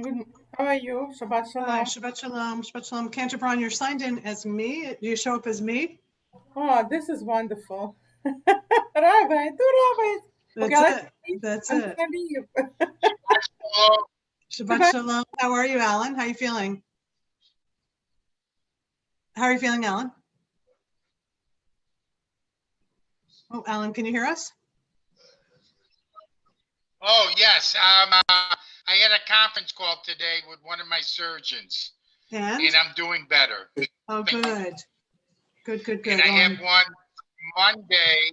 Good. How are you? Shabbat Hi, shalom. Shabbat Shalom. Shabbat Shalom. Cantor Braun, you're signed in as me. Do you show up as me? Oh, this is wonderful. Rabbi, two rabbis. Okay, That's let's it. see. That's I'm it. gonna leave. Hello. Shabbat Shalom. How are you, Alan? How are you feeling? How are you feeling, Alan? Oh, Alan, can you hear us? Oh, yes. I had a conference call today with one of my surgeons, And? and I'm doing better. Oh, good. Good. And I have one Monday,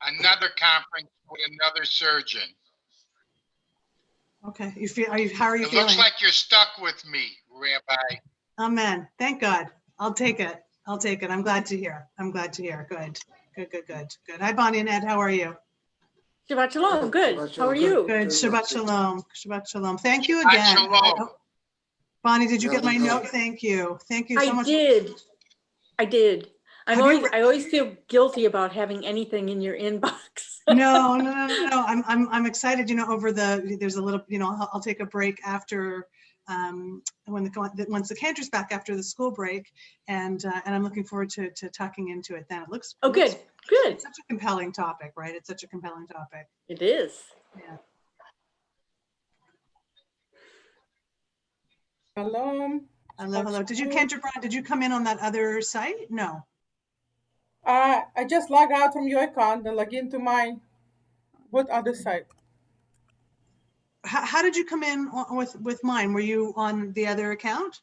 another conference with another surgeon. Okay. How are you It feeling? looks like you're stuck with me, Rabbi. Amen. Thank God. I'll take it. I'm glad to hear. Good. Hi, Bonnie and Ed. How are you? Shabbat Shalom. Good. How are you? Good. Shabbat Shalom. Thank you Shabbat again. Shalom. Bonnie, did you get my note? Thank you so much. I did. I Have you always feel guilty about having anything in your inbox. No. I'm excited. Over there's a little. I'll take a break after once the cantor's back after the school break, and I'm looking forward to tucking into it. Then it looks. Good. It's such a compelling topic, right? It's such a compelling topic. It is. Yeah. Shalom. Hello. Did you, Cantor Braun, did you come in on that other site? No. I just log out from your account and log into my what other site? How did you come in with mine? Were you on the other account?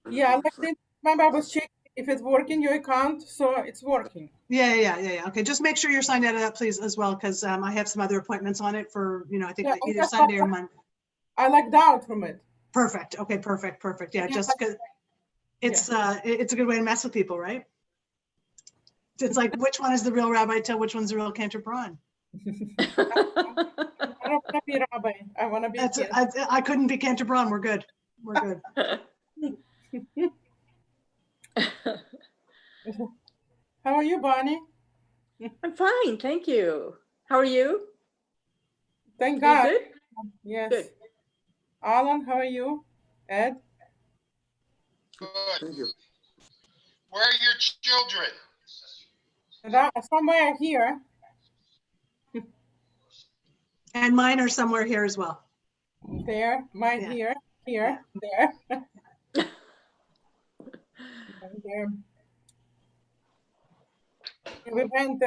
Yeah, I logged in. Remember, I was checking if it's working your account, so it's working. Yeah. Okay, just make sure you're signed out of that, please, as well, because I have some other appointments on it for, I think either Sunday or Monday. I logged out from it. Perfect. Okay, perfect. Yeah, just because it's a good way to mess with people, right? It's like, which one is the real Rabbi Till, which one's the real Cantor Braun? I don't want to be Rabbi. I want to be. I couldn't be Cantor Braun. We're good. How are you, Bonnie? I'm fine, thank you. How are you? Thank God. Good? Yes. Good. Alan, how are you? Ed? Good. Thank you. Where are your children? Somewhere here. And mine are somewhere here as well. There, mine here, there. There. We went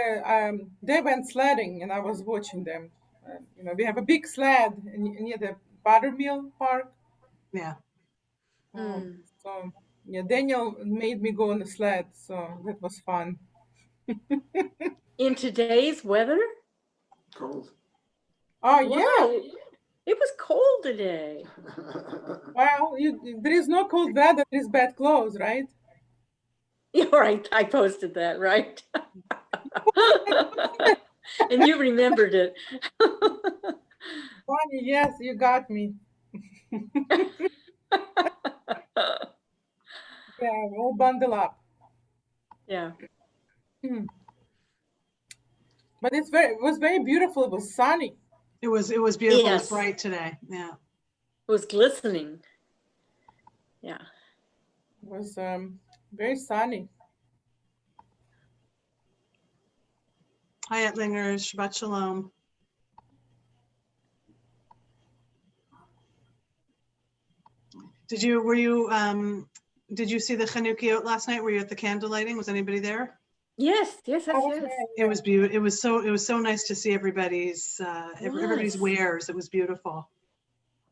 they went sledding and I was watching them. We have a big sled near the Buttermill Park. Yeah. So Daniel made me go on the sled, so that was fun. In today's weather? Cold. Oh yeah. It was cold today. Well, there is no cold weather, there is bad clothes, right? You're right. I posted that, right? And you remembered it. Bonnie, yes, you got me. Yeah, we'll bundle up. Yeah. But it was very beautiful. It was sunny. It was beautiful. Yes. It was bright today. Yeah. It was glistening. Yeah. It was very sunny. Hi, Etlingers. Shabbat Shalom. Did you see the Chanukiot last night? Were you at the candle lighting? Was anybody there? Yes. It was beautiful. It was so nice to see everybody's wares. It was beautiful.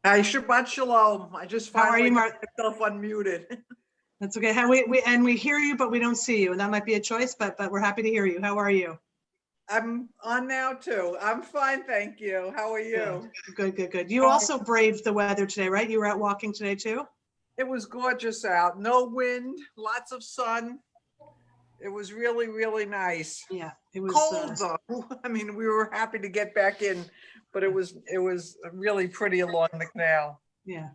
Hi, Shabbat Shalom. I just finally got myself unmuted. That's okay. We hear you, but we don't see you, and that might be a choice. But we're happy to hear you. How are you? I'm on now too. I'm fine, thank you. How are you? Good. You also braved the weather today, right? You were out walking today too? It was gorgeous out. No wind, lots of sun. It was really, really nice. Yeah, it was cold though. I mean, we were happy to get back in, but it was really pretty along the canal. Yeah.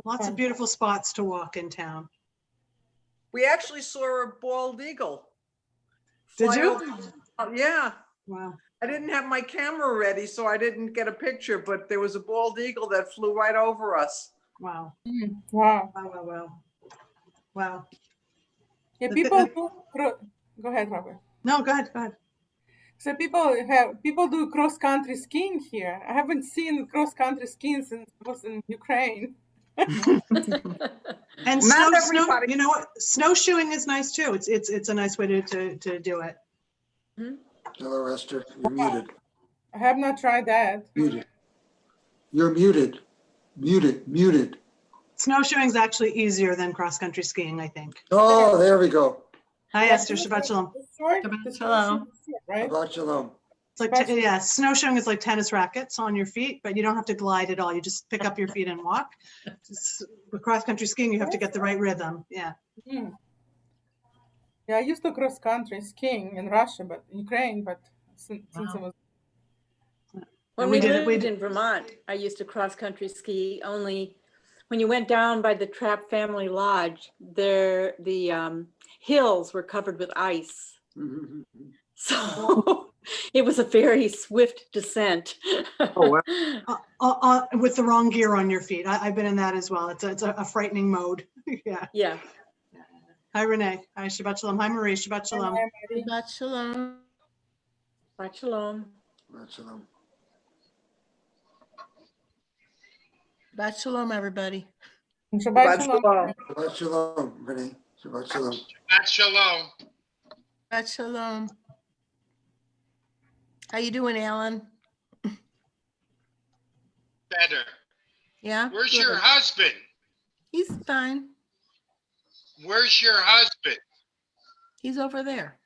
Lots of beautiful spots to walk in town. We actually saw a bald eagle. Did you? Yeah. Wow. I didn't have my camera ready, so I didn't get a picture, but there was a bald eagle that flew right over us. Wow. Wow. Wow, wow, wow. Wow. Yeah, The- people the- do. Go ahead, Robert. No, go ahead, go ahead. So people do cross country skiing here. I haven't seen cross country skiing since I was in Ukraine. And Not snow, everybody. you know what? Snowshoeing is nice too. It's a nice way to do it. Hello, Esther. You're muted. I have not tried that. Muted. You're muted. Muted. Snowshoeing is actually easier than cross-country skiing, I think. Oh, there we go. Hi, Esther. Shabbat shalom. The short, Shabbat the shalom. short is short, right? Shabbat shalom. It's like, yeah, snowshoeing is like tennis rackets on your feet, but you don't have to glide at all. You just pick up your feet and walk. With cross-country skiing, you have to get the right rhythm. Yeah. Mm. Yeah, I used to cross country skiing in Russia, but in Ukraine, but since I was When we we did it- we lived did- in Vermont, I used to cross-country ski, only when you went down by the Trapp Family Lodge, there, the hills were covered with ice. So it was a very swift descent. Oh, wow. With the wrong gear on your feet. I've been in that as well. It's a frightening mode. Yeah. Yeah. Hi, Renee. Hi, Shabbat shalom. Hi, Marie. Shabbat shalom. Shabbat shalom. Shabbat shalom. Shabbat shalom. Shabbat shalom, everybody. Shabbat Shabbat shalom. shalom. Shabbat shalom, Renee. Shabbat shalom. Shabbat shalom. Shabbat shalom. How you doing, Alan? Better. Yeah? Where's Good. your husband? He's fine. Where's your husband? He's over there.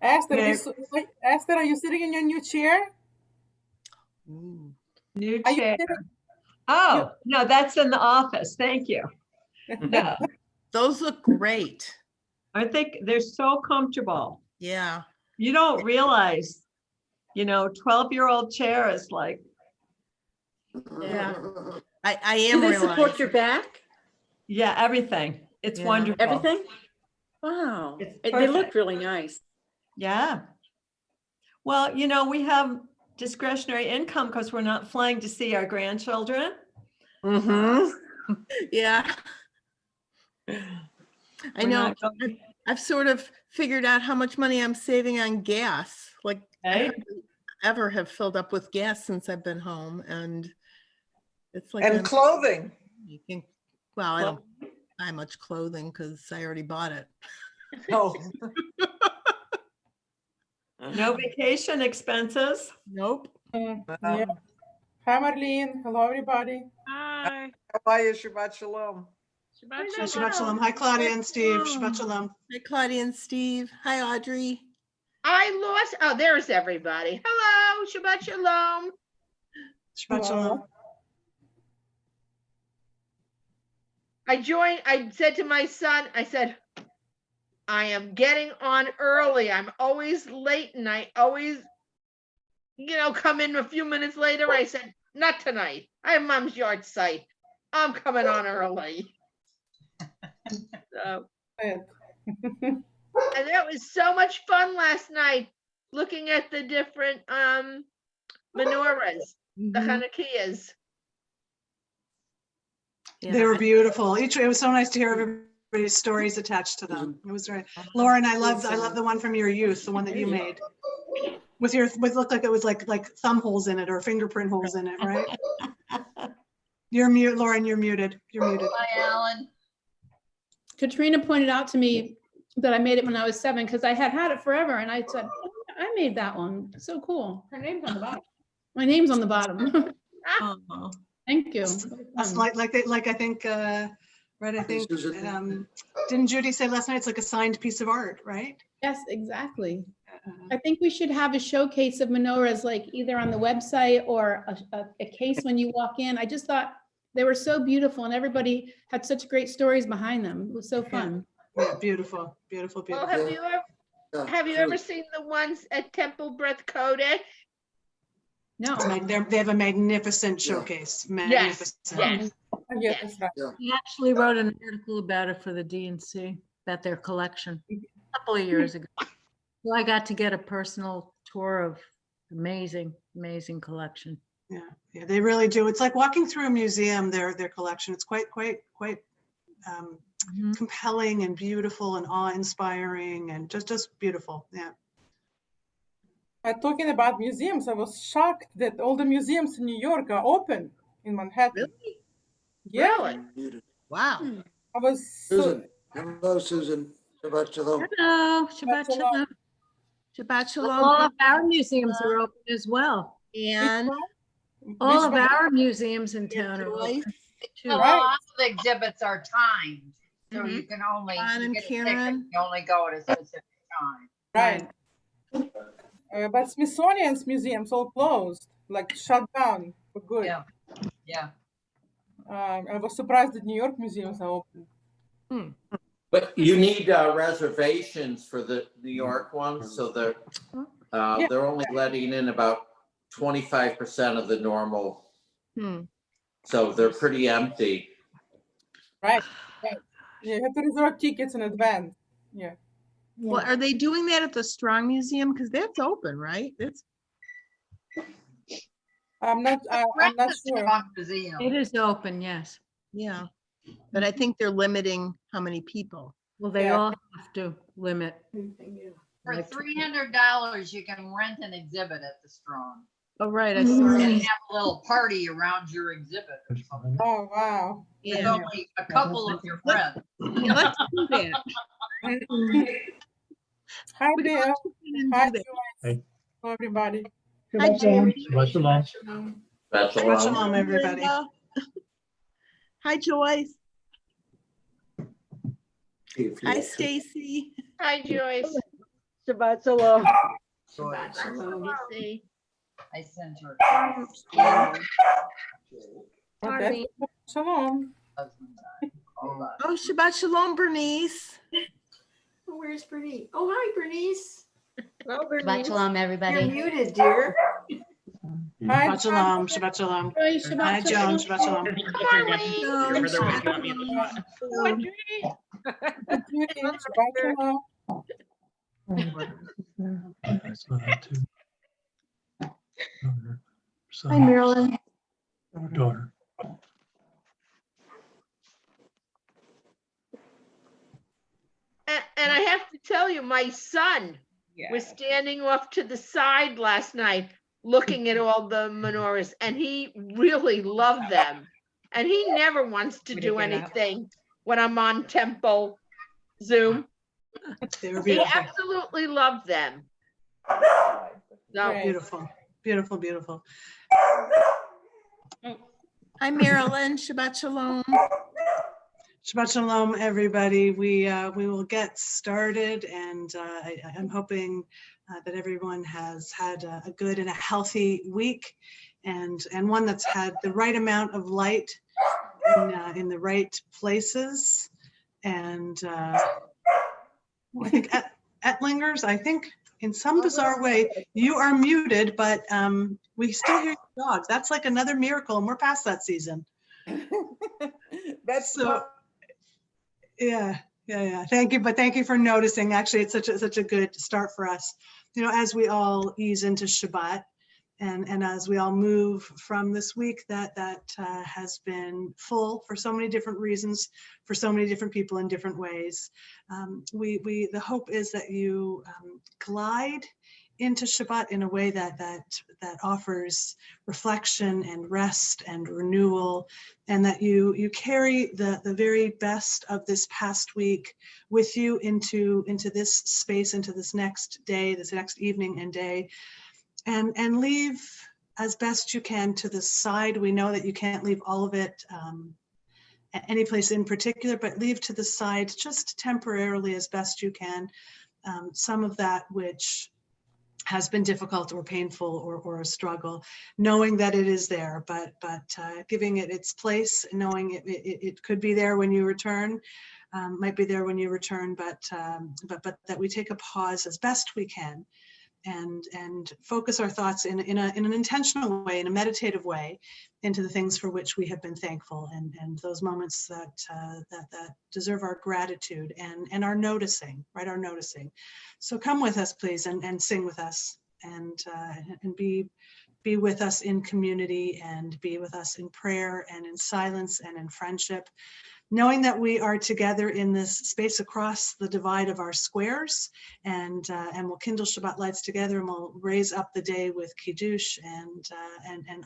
Esther, Okay. Esther, are you sitting in your new chair? Ooh. New Are you chair. sitting? Oh, no, that's in the office. Thank you. No, Those look great. I think they're so comfortable. Yeah. You don't realize, 12-year-old chair is like, Yeah. I Do am they support realizing. your back? yeah, everything. It's Yeah. wonderful. Everything? Wow. It's They look perfect. really nice. Yeah. Well, we have discretionary income because we're not flying to see our grandchildren. Mm-hmm. Yeah. I We're know. not going- I've sort of figured out how much money I'm saving on gas. Like I Right? hardly ever have filled up with gas since I've been home, and it's like And I'm clothing. making- well, I don't buy much clothing because I already bought it. Oh, No vacation expenses. Nope. Yeah. Hi, Marlene. Hello, everybody. Hi. how are you? Shabbat shalom. Shabbat Shabbat shalom. shalom. Hi, Claudia and Steve. Shabbat shalom. Hi, Claudia and Steve. Hi, Audrey. I lost. Oh, there's everybody. Hello. Shabbat shalom. Shabbat shalom. I said to my son, I said, I am getting on early. I'm always late and I always, come in a few minutes later. I said, not tonight. I have mom's yard site. I'm coming on early. So, Good. and that was so much fun last night, looking at the different menorahs, the Mhm. Hanukkahs. They Yeah, were beautiful. It was so nice to hear everybody's stories attached to them. It was right. Lauren, I love the one from your youth, the one that you made. With looked like it was like thumb holes in it or fingerprint holes in it, right? You're mute, Lauren, you're muted. You're muted. Hi, Alan. Katrina pointed out to me that I made it when I was 7 because I had it forever. And I said, "Oh, I made that one. So cool. Her name's on the bottom. My name's on the bottom. Oh, Thank you. That's like I think, right, I think, Susan. didn't Judy say last night, it's like a signed piece of art, right? Yes, exactly. I think we should have a showcase of menorahs, like either on the website or a case when you walk in. I just thought they were so beautiful and everybody had such great stories behind them. It was so fun. Yeah, beautiful, beautiful, Well, beautiful. have you ever seen the ones at Temple Breath Kodesh? No. They have a magnificent showcase, magnificent. Yes. Yeah, that's right. He actually wrote an article about it for the DNC, about their collection, a couple of years ago. So I got to get a personal tour of Amazing, amazing collection. Yeah, they really do. It's like walking through a museum, their collection. It's quite Mhm. compelling and beautiful and awe-inspiring and just beautiful. Yeah. Talking about museums, I was shocked that all the museums in New York are open in Manhattan. Really? Yeah, Really? Muted. Wow. I was so. Susan, hello, Susan. Shabbat shalom. Hello, Shabbat Shalom. Shalom. Shabbat shalom. All of our museums are open as well. And All of Which one? our museums in town are Joyce, open too. A Right. lot of exhibits are timed, so Mhm. you can only, John you and get a ticket, Karen. you only go at a specific time. Right. But Smithsonian's museums all closed, like shut down for good. Yeah, yeah. I was surprised that New York museums are open. But you need reservations for the New York ones, so Yeah. they're only letting in about 25% of the normal, so they're pretty empty. Right. Right. Yeah, you have to reserve tickets in advance. Yeah. well, are they doing that at the Strong Museum? Because that's open, right? That's I'm not sure. Museum. It is open, yes. yeah. But I think they're limiting how many people. Well, they Yeah. all have to limit. For Like- $300, you can rent an exhibit at the Strong. Oh, right. I You saw can that. have a little party around your exhibit or something. Oh wow. With Yeah. only a couple of your friends. Yeah, let's do that. Hi We there. can do Hi that. Joyce. Hello, everybody. Hi, Jim. That's Shabbat shalom, everybody. Linda. Hi, Joyce. Hi, Stacy. Hi, Joyce. Shabbat Shalom. Shabbat shalom. Let me see. I sent her a Okay. Shalom. husband died. Hold on. Oh, Shabbat Shalom, Bernice. Where's Bernice? Oh, hi, Bernice. Hello, Shabbat Bernice. shalom, You're everybody. muted, dear. Hi, Shabbat shalom. Shabbat shalom. Joy, Hi, Shabbat Joan. shalom. Shabbat shalom. Shalom, Shabbat Shalom. Judy. Shabbat shalom. Hi, Marilyn. And I have to tell you, my son was standing off to the side last night looking at all the menorahs, and he really loved them. And he never wants to do anything when I'm on Temple Zoom. They were He beautiful. absolutely loved them. So, Right. Beautiful. Beautiful, beautiful. Hi, Marilyn. Shabbat Shalom. Shabbat shalom, everybody. We will get started, and I'm hoping that everyone has had a good and a healthy week, and one that's had the right amount of light in the right places. And I think Ettlingers, I think in some bizarre way, you are muted, but we still hear your dogs. That's like another miracle, and we're past that season. That's So, yeah. Thank you, but thank you for noticing. Actually, it's such a good start for us. You know, as we all ease into Shabbat, and as we all move from this week that has been full for so many different reasons, for so many different people in different ways. The hope is that you glide into Shabbat in a way that offers reflection and rest and renewal, and that you carry the very best of this past week with you into this space, into this next day, this next evening and day, and leave as best you can to the side. We know that you can't leave all of it at any place in particular, but leave to the side just temporarily as best you can some of that which has been difficult or painful or a struggle, knowing that it is there, but giving it its place, knowing it could be there when you return, might be there when you return, but that we take a pause as best we can and focus our thoughts in an intentional way, in a meditative way, into the things for which we have been thankful, and those moments that deserve our gratitude and our noticing, right? Our noticing. So come with us, please, and sing with us and be with us in community and be with us in prayer and in silence and in friendship, knowing that we are together in this space across the divide of our squares, and we'll kindle Shabbat lights together, and we'll raise up the day with Kiddush and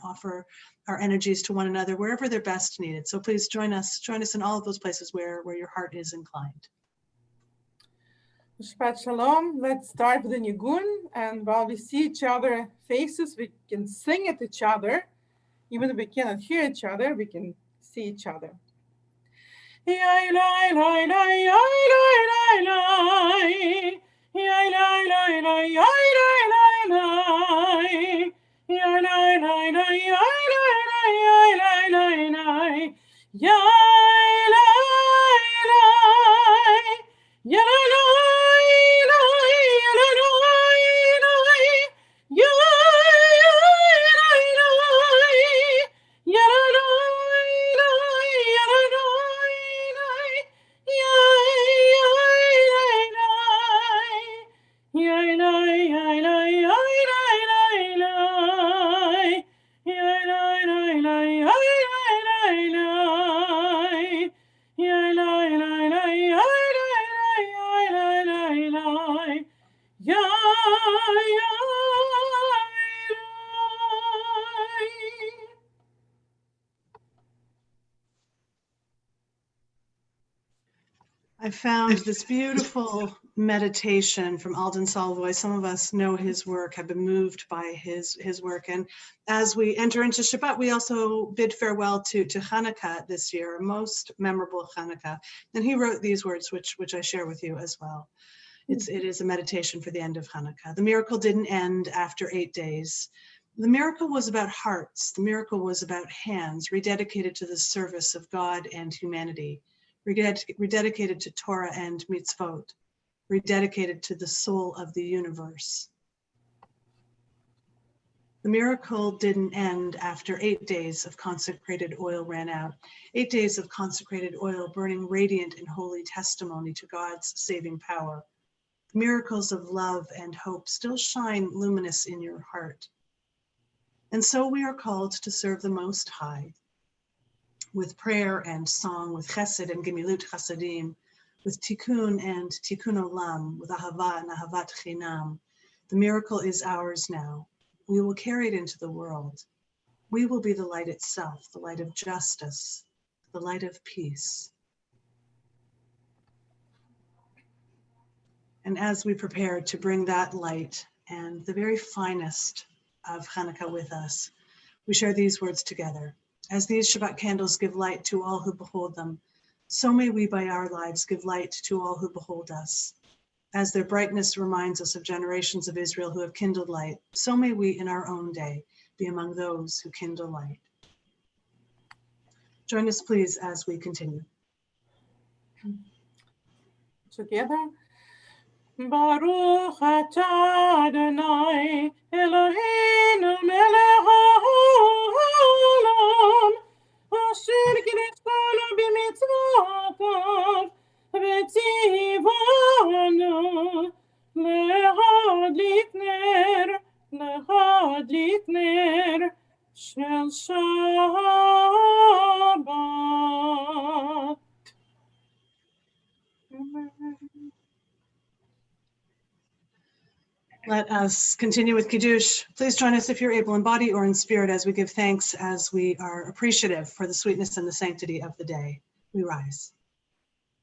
offer our energies to one another wherever they're best needed. So please join us in all of those places where your heart is inclined. Shabbat Shalom. Let's start with the Nigun, and while we see each other faces, we can sing at each other. Even if we cannot hear each other, we can see each other. I found this beautiful meditation from Alden Salvoy. Some of us know his work, have been moved by his work. And as we enter into Shabbat, we also bid farewell to Hanukkah this year, a most memorable Hanukkah. And he wrote these words, which I share with you as well. It is a meditation for the end of Hanukkah. The miracle didn't end after 8 days. The miracle was about hearts. The miracle was about hands rededicated to the service of God and humanity, rededicated to Torah and mitzvot, rededicated to the soul of the universe. The miracle didn't end after 8 days of consecrated oil ran out, 8 days of consecrated oil burning radiant in holy testimony to God's saving power. Miracles of love and hope still shine luminous in your heart. And so we are called to serve the Most High with prayer and song, with chesed and gemilut chasadim, with tikkun and tikkun olam, with ahava and ahavat chinam. The miracle is ours now. We will carry it into the world. We will be the light itself, the light of justice, the light of peace. And as we prepare to bring that light and the very finest of Hanukkah with us, we share these words together. As these Shabbat candles give light to all who behold them, so may we by our lives give light to all who behold us. As their brightness reminds us of generations of Israel who have kindled light, so may we in our own day be among those who kindle light. Join us, please, as we continue. Together. Baruch atah Adonai Eloheinu melech haolam asher kideshanu b'mitzvotav v'tzivanu להדליק נר של שבת. Let us continue with Kiddush. Please join us if you're able in body or in spirit as we give thanks, as we are appreciative for the sweetness and the sanctity of the day. We rise.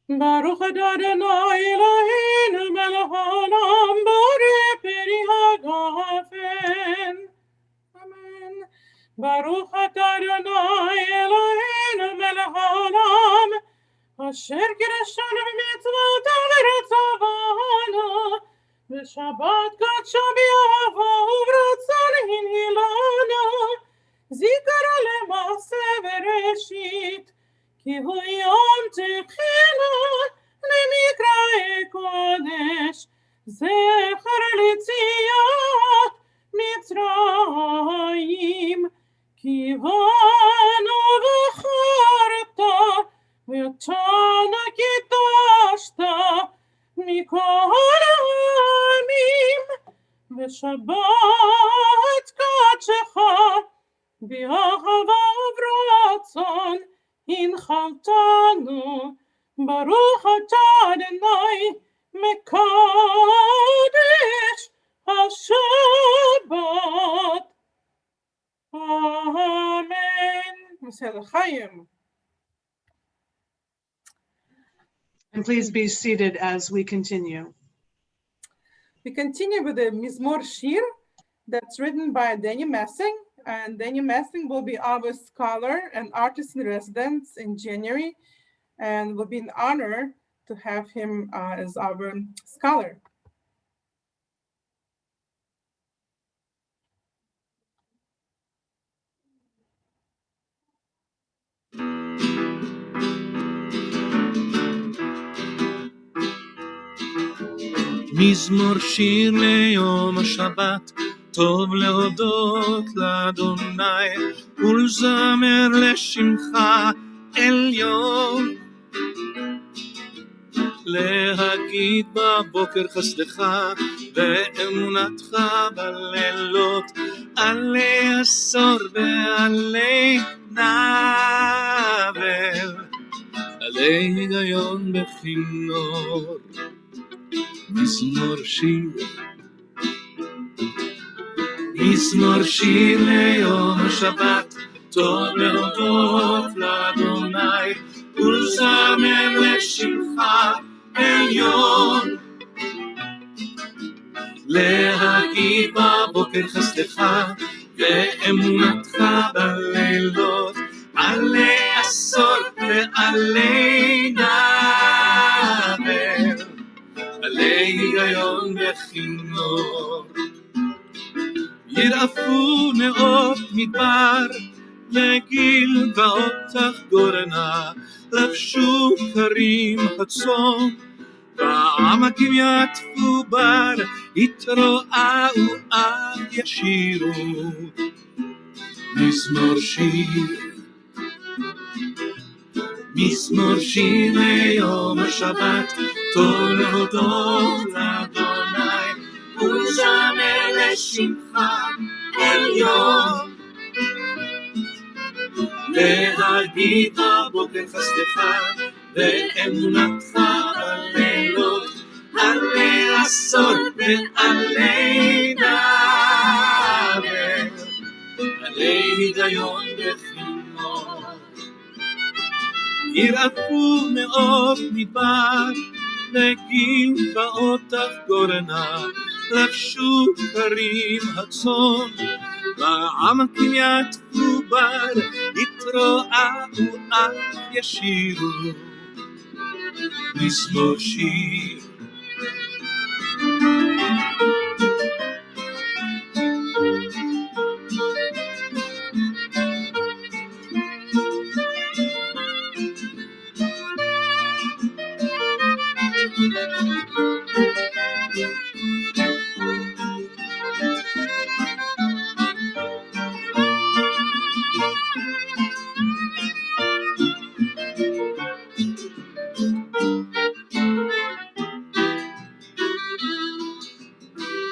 Baruch Adonai Eloheinu melech haolam borei peri hagafen. Amen. Baruch Adonai Eloheinu melech haolam asher kideshanu b'mitzvotav v'ratzavanu v'shabbat kadsha b'yahava u'b'ratzon hinhilanu zikara lema'aseh v'reshit כי הוא יום תחילו למקראי קודש, זכר ליציאת מצרים, כי בנו בחרת, ואותנו קידשת מכל העמים, בשבת קודשך באהבה וברצון הנחלתנו, ברוך אתה אדוני מקדש השבת. Amen. Masel Chaim. And please be seated as we continue. We continue with the Mizmor Shir that's written by Danny Messing. And Danny Messing will be our scholar and artist in residence in January. And it will be an honor to have him as our scholar. מזמור שיר ליום השבת, טוב להודות לאדוני ולזמר לשמך עליון, להגיד בבוקר חסדך ואמונתך בלילות, עלי עשור ועלי נבל, עלי היגיון בכינור. מזמור שיר ליום השבת, טוב להודות לאדוני ולזמר לשמך עליון, להגיד בבוקר חסדך ואמונתך בלילות, עלי עשור ועלי נבל, עלי היגיון בכינור. ירעפו נאות מדבר לגיל ואותך גורנה, לבשו כרים הצאן בעמקים יעטפו בר, יתרועעו אף ישירו. מזמור שיר ליום השבת, טוב להודות לאדוני ולזמר לשמך עליון, להגיד בבוקר חסדך ואמונתך בלילות, עלי עשור ועלי נבל, עלי היגיון בכינור. ירעפו נאות מדבר לגיל ואותך גורנה, לבשו כרים הצאן בעמקים יעטפו בר, יתרועעו אף ישירו. מזמור שיר.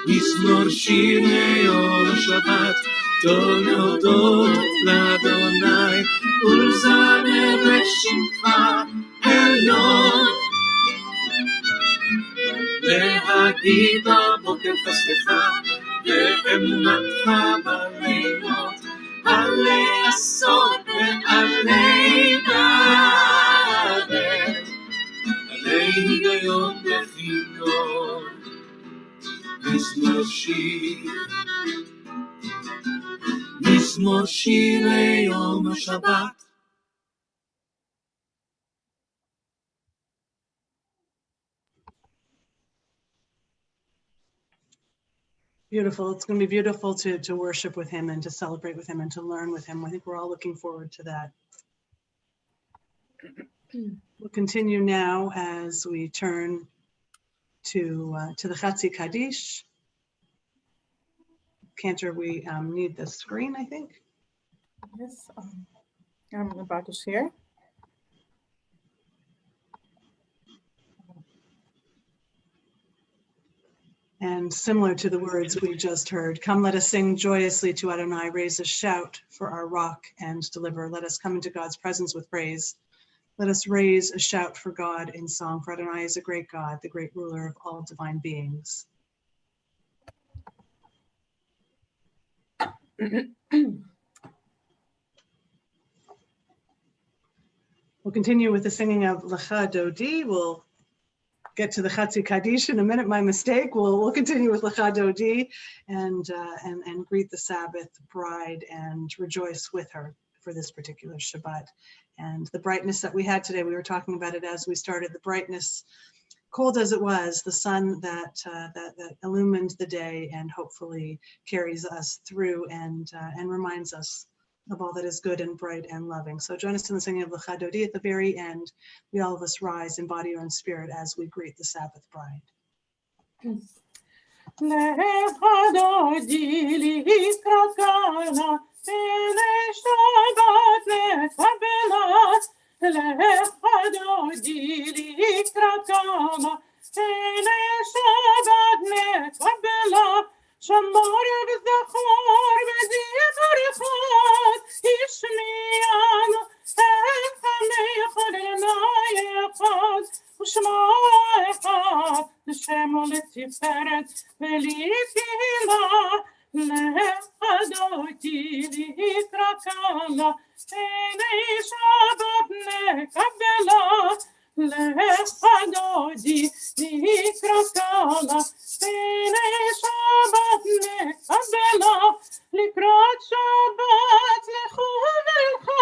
מזמור שיר ליום השבת, טוב להודות לאדוני ולזמר לשמך עליון, להגיד בבוקר חסדך ואמונתך בלילות, עלי עשור ועלי נבל, עלי היגיון בכינור. מזמור שיר ליום השבת. Beautiful. It's going to be beautiful to worship with him and to celebrate with him and to learn with him. I think we're all looking forward to that. We'll continue now as we turn to the Chatzi Kaddish. Cantor, we need the screen, I think. Yes, I'm about to share. And similar to the words we just heard, come, let us sing joyously to Adonai, raise a shout for our rock and deliverer. Let us come into God's presence with praise. Let us raise a shout for God in song, for Adonai is a great God, the great ruler of all divine beings. We'll continue with the singing of Lecha Dodi. We'll get to the Chatzi Kaddish in a minute. My mistake. We'll continue with Lecha Dodi and greet the Sabbath bride and rejoice with her for this particular Shabbat. And the brightness that we had today, we were talking about it as we started. The brightness, cold as it was, the sun that illumined the day and hopefully carries us through and reminds us of all that is good and bright and loving. So join us in the singing of Lecha Dodi. At the very end, we all of us rise in body or in spirit as we greet the Sabbath bride. Lecha Dodi likrakana, Erev Shabbat nekabela. Lecha Dodi likrakana, Erev Shabbat nekabela. Shamor v'zachor v'zivar echad, Yishmiyanu echamei Adonai echad, U'shema echad, L'Shem u'letiferet v'litila. Lecha Dodi likrakana, Erev Shabbat nekabela. Lecha Dodi likrakana, Erev Shabbat nekabela. Likrat Shabbat lechu v'elcha,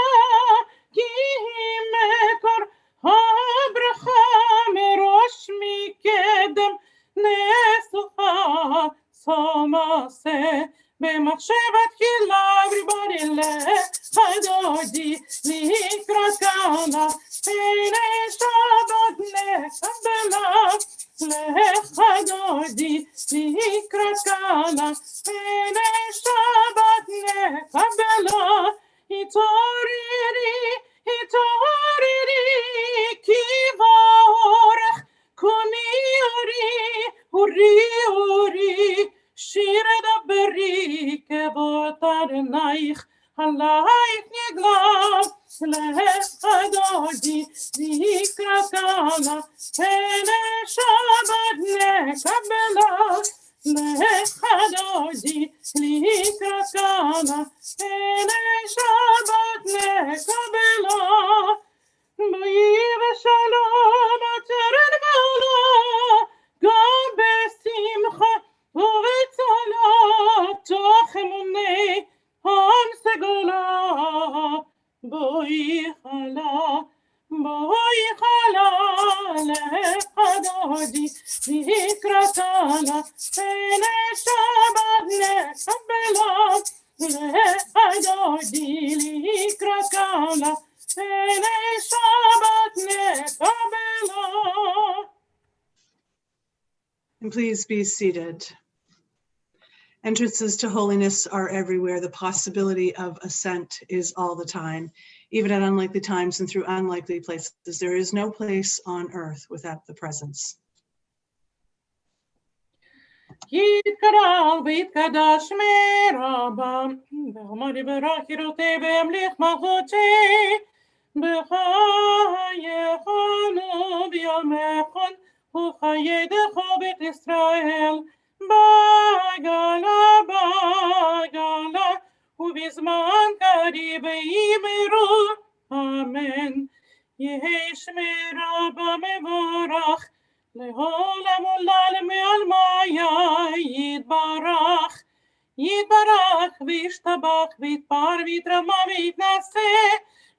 Ki hi mekor habracha, Merosh mikedem nesucha. Somase b'machshavat kila. Everybody Lecha Dodi likrakana, Erev Shabbat nekabela. Lecha Dodi likrakana, Erev Shabbat nekabela. Hitoriri, hitoriri, ki va'orech, kuni uri, shir daberi, kevot Adonaich, halayich niglav. Lecha Dodi likrakana, Erev Shabbat nekabela. Lecha Dodi likrakana, Erev Shabbat nekabela. B'yi v'shalom ateren ma'ala, Gam b'simcha u'v'tzala, Toch emunei am segula. B'yi chala, Lecha Dodi likrakana, Erev Shabbat nekabela. Lecha Dodi likrakana, Erev Shabbat nekabela. And please be seated. Entrances to holiness are everywhere. The possibility of ascent is all the time, even at unlikely times and through unlikely places. There is no place on earth without the presence. יתקרב ויתקדש מרבם, ועמד יברך ירותי וימליך מלכותי, בחייכנו ביומכם ובחייך בית ישראל, בעגלה ובזמן קריב יאמרו אמן. יהי שמי רבה מבורך, לעולם עולם מעלמיה יתברך. יתברך וישתבח ויתפאר ויתרמה ויתנשא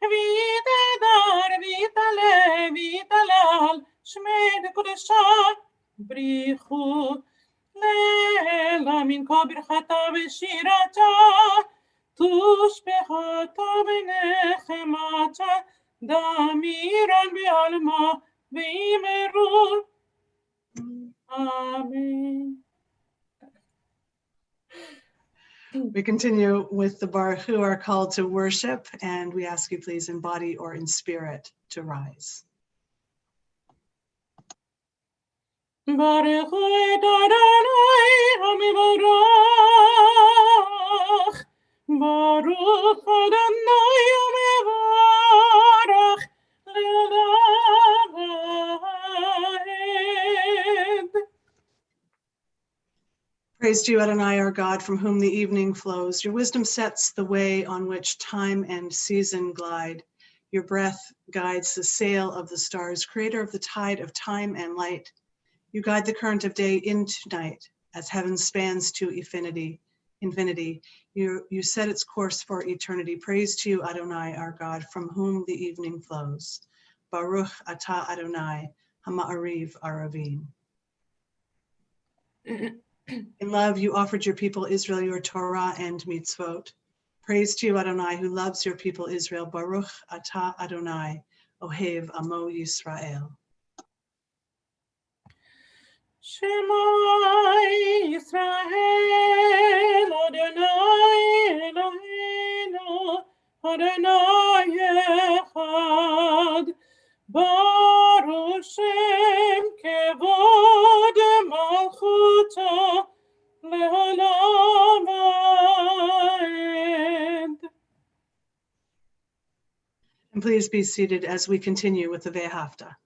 ויתהדר ויתעלה ויתהלל שמי לקדושה בריחו. לילה מנקה ברכתה ושירתה, תושבחתה ונחמתה, דמירן בעלמה ויאמרו Amen. We continue with the Baruch who are called to worship, and we ask you please in body or in spirit to rise. Baruch et Adonai HaMevorach. Baruch Adonai HaMevorach le'olam va'ed. Praise to you, Adonai, our God, from whom the evening flows. Your wisdom sets the way on which time and season glide. Your breath guides the sail of the stars, creator of the tide of time and light. You guide the current of day into night as heaven spans to infinity. You set its course for eternity. Praise to you, Adonai, our God, from whom the evening flows. Baruch atah Adonai, Hama'ariv Aravim. In love, you offered your people Israel your Torah and mitzvot. Praise to you, Adonai, who loves your people Israel. Baruch atah Adonai, Ohev Amo Yisrael. Shema Yisrael, Adonai Eloheinu, Adonai Echad. Baruch Shem Kevod Malchuto Le'olam va'ed. And please be seated as we continue with the Ve'ahavta.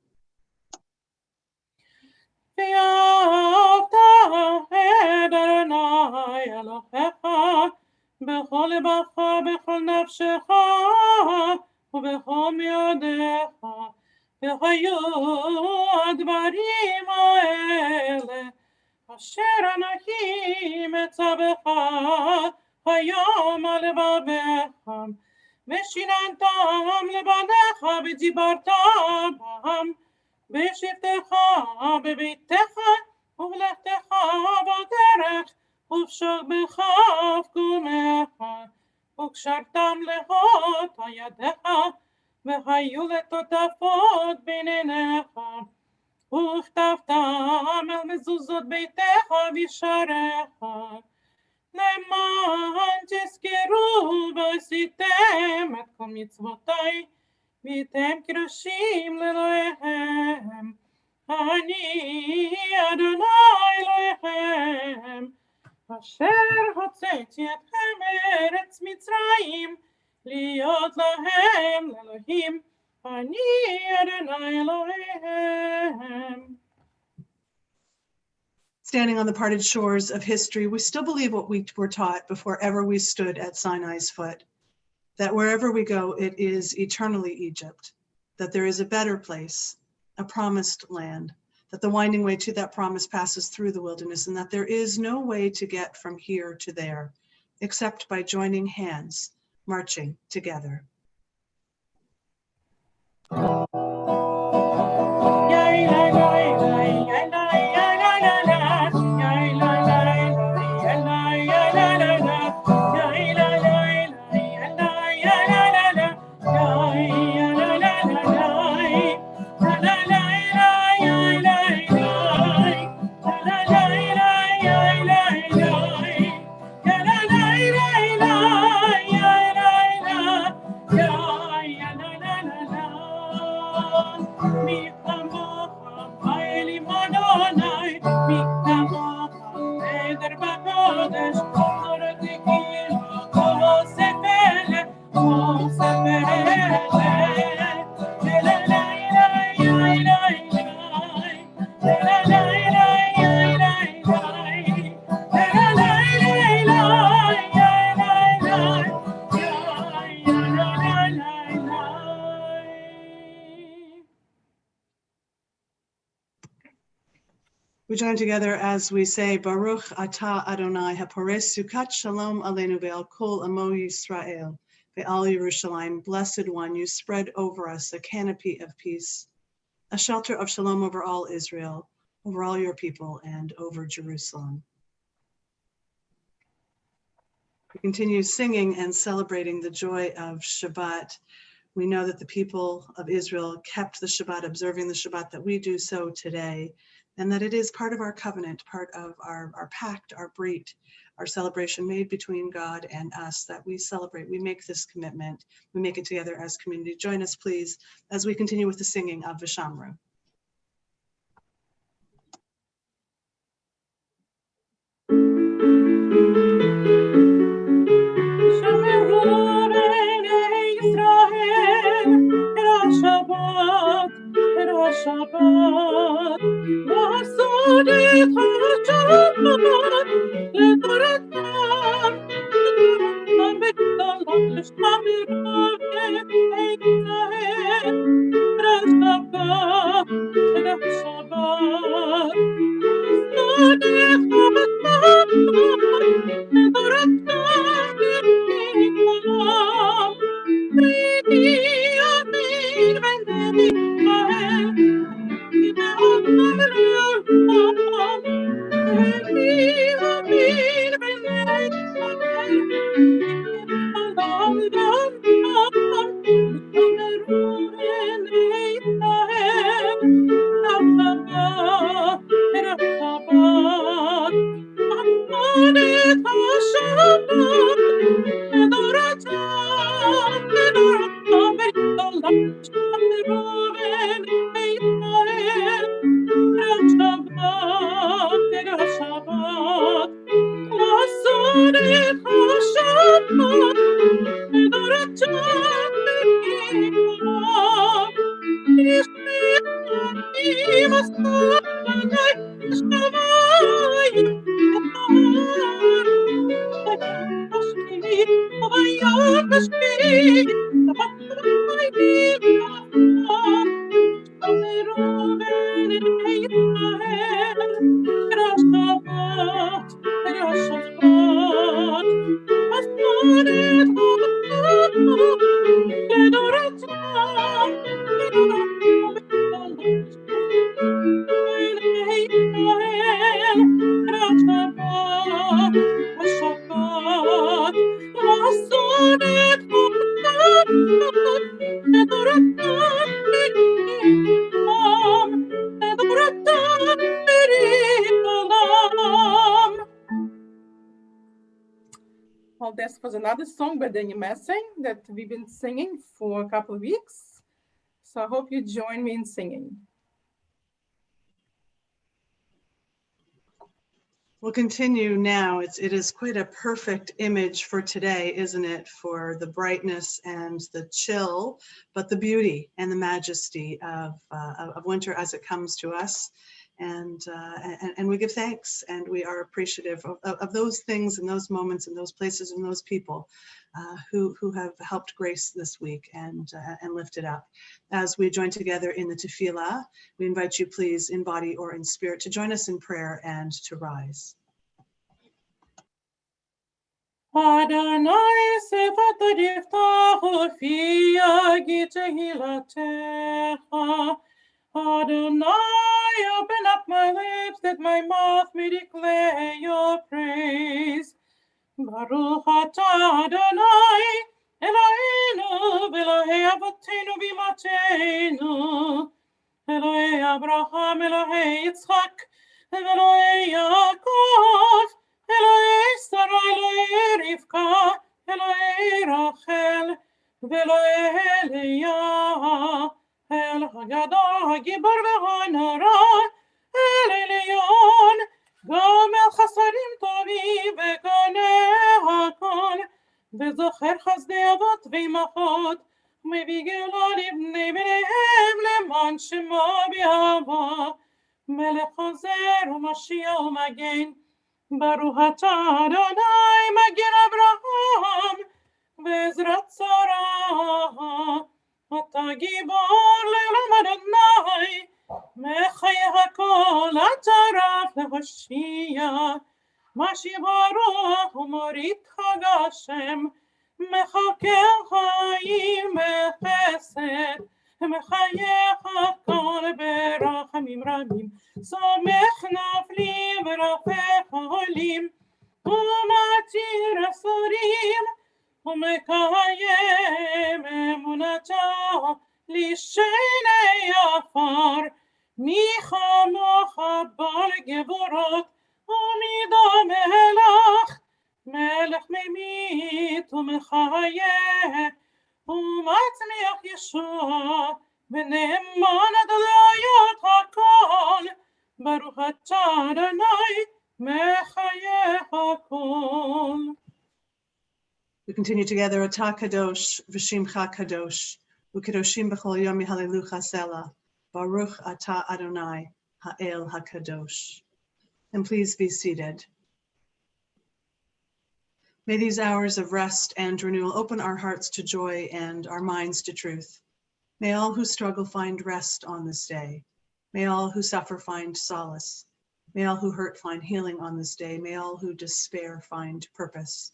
ואהבת את אדוני אלוהיך בכל לבבך, בכל נפשך ובכל מאודיך. והיו הדברים האלה אשר אנוכי מצווך היום על לבביך, ושיננתם לבניך ודיברת בם בשבתך בביתך ובלכתך בדרך ובשוכבך ובקומך, וקשרתם להות ידיך והיו לטוטפות בין עיניך, וכתבתם על מזוזות ביתך וישריך, למען תזכרו ועשיתם את כל מצוותי ואתם קדושים לאלוהיהם. אני אדוני אלוהיכם, אשר הוצאתי אתכם מארץ מצרים, להיות להם לאלוהים. אני אדוני אלוהיהם. Standing on the parted shores of history, we still believe what we were taught before ever we stood at Sinai's foot, that wherever we go, it is eternally Egypt, that there is a better place, a promised land, that the winding way to that promise passes through the wilderness, and that there is no way to get from here to there, except by joining hands, marching together. We join together as we say, Baruch atah Adonai haporech sukat shalom aleinu ve'al kol amo Yisrael ve'al Yerushalayim. Blessed one, you spread over us a canopy of peace, a shelter of shalom over all Israel, over all your people, and over Jerusalem. We continue singing and celebrating the joy of Shabbat. We know that the people of Israel kept the Shabbat, observing the Shabbat, that we do so today, and that it is part of our covenant, part of our pact, our brit, our celebration made between God and us, that we celebrate, we make this commitment, we make it together as community. Join us, please, as we continue with the singing of Vishamru. לדורתם, לדורתם בגדולות ושמרו ואת ישראל. Erev Shabbat, Erev Shabbat, Sodech HaShabbat, Medoratam B'Nikolam, V'Idi Amin B'nei Yisrael, V'Me'olam Le'olam, V'Idi Amin B'nei Yisrael, V'Me'olam Le'olam, V'Shameru B'nei Yisrael. Shabbat, Erev Shabbat, Avodat HaShabbat, Medoratam, Medoratam, B'Yisrael, Shameru B'nei Yisrael. Erev Shabbat, Erev Shabbat, Avodat HaShabbat, Medoratam, B'Yisrael. Well, this was another song by Daniel Messing that we've been singing for a couple of weeks. So I hope you join me in singing. We'll continue now. It is quite a perfect image for today, isn't it? For the brightness and the chill, but the beauty and the majesty of winter as it comes to us. And we give thanks, and we are appreciative of those things and those moments and those places and those people who have helped grace this week and lift it up. As we join together in the tefillah, we invite you, please, in body or in spirit, to join us in prayer and to rise. Adonai sefato yiftachu fi yagid tehilatecha. Adonai, open up my lips that my mouth may declare your praise. Baruch atah Adonai, Eloheinu, Elohei Avotenu b'Imateinu, Elohei Abraham, Elohei Yitzchak, Elohei Yaakov, Elohei Sarah, Elohei Rivka, Elohei Rachel, Elohei Leah, El Hagadol, Hagibor v'Hanara, El Elyon, גם אל חסרים טובים וקונה הכל, וזוכר חסדי אבות ואימהות, מביא גאולה לבני בניהם למען שמו באהבה. מלך חוזר ומשיח ומגן, ברוך אתה אדוני מגן אברהם, בעזרת שרה. אתה גיבור לעולם אדוני, מחיה הכל אתה רב להושיע. משיב הרוח ומוריד חג השם, מחכה חיים בחסד, מחייך הכל ברחמים רבים, סומך נפלים ורופא חולים, ומתיר אסורים, ומקיים אמונתו לשני עפר. מי כמוך בעל גבורות ומידה מלך, מלך ממית ומחיה, ומצמיח ישוע, ונאמן עד להיות הכל. ברוך אתה אדוני מחיה הכל. We continue together, Ata Kadosh, V'Shimcha Kadosh, U'Kadoshim B'chol Yom Halelucha Selah, Baruch Ata Adonai, Ha'el HaKadosh. And please be seated. May these hours of rest and renewal open our hearts to joy and our minds to truth. May all who struggle find rest on this day. May all who suffer find solace. May all who hurt find healing on this day. May all who despair find purpose.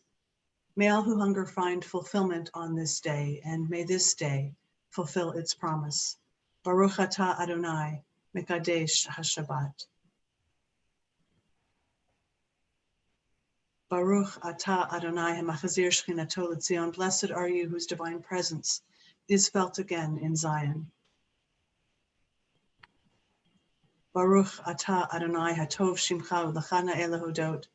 May all who hunger find fulfillment on this day, and may this day fulfill its promise. Baruch atah Adonai, Mekadesh HaShabbat. Baruch atah Adonai HaMachazir Shechinato L'Tzion. Blessed are you whose divine presence is felt again in Zion. Baruch atah Adonai HaTov Shimcha L'Chana Elahudot.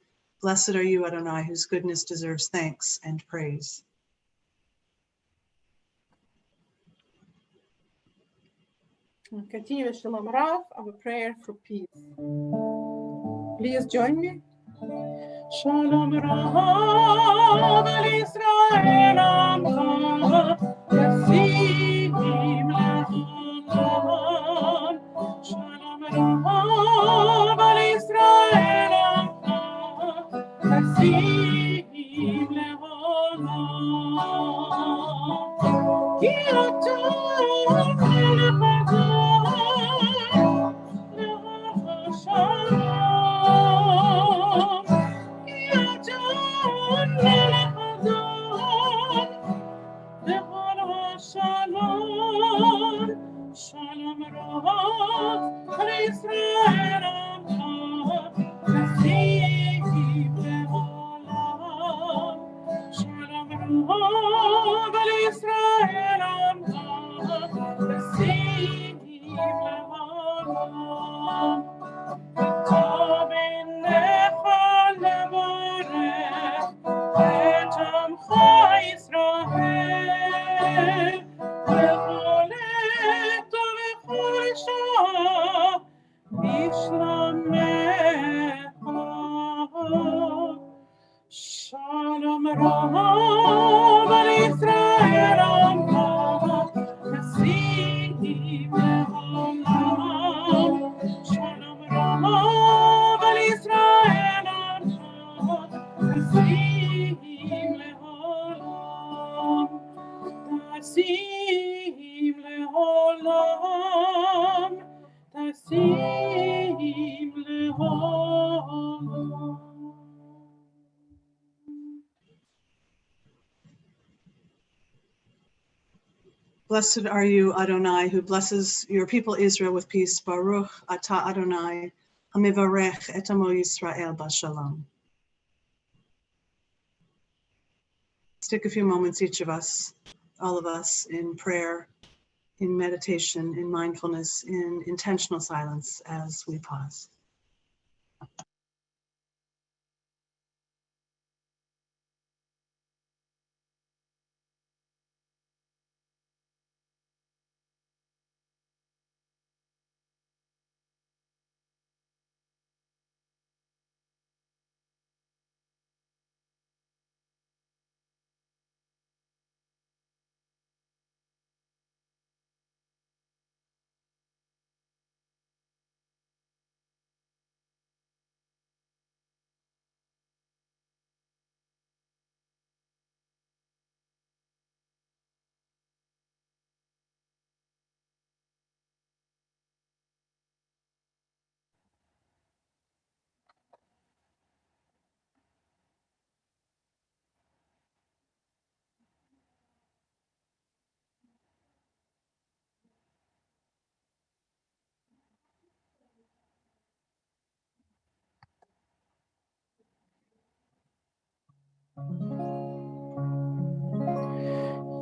Blessed are you, Adonai, whose goodness deserves thanks and praise. And continue with Shalom Rav, our prayer for peace. Please join me. Shalom Rav al Israel Amcha, Yasim Le'olam. Shalom Rav al Israel Amcha, Yasim Le'olam. Ki atah melech Adon, Shalom. Shalom Rav al Israel Amcha, Yasim Le'olam. Shalom Rav al Israel Amcha, Yasim Le'olam. טוב עיניך לברך את עמך ישראל, בכל עת ובכל שעה בשלומך. שלום רב על ישראל עמך, ישים לעולם. שלום רב על ישראל עמך, ישים לעולם. תשים לעולם, תשים לעולם. Blessed are you, Adonai, who blesses your people Israel with peace. Baruch atah Adonai, hamivarech et amo Yisrael b'shalom. Let's take a few moments, each of us, all of us, in prayer, in meditation, in mindfulness, in intentional silence as we pause.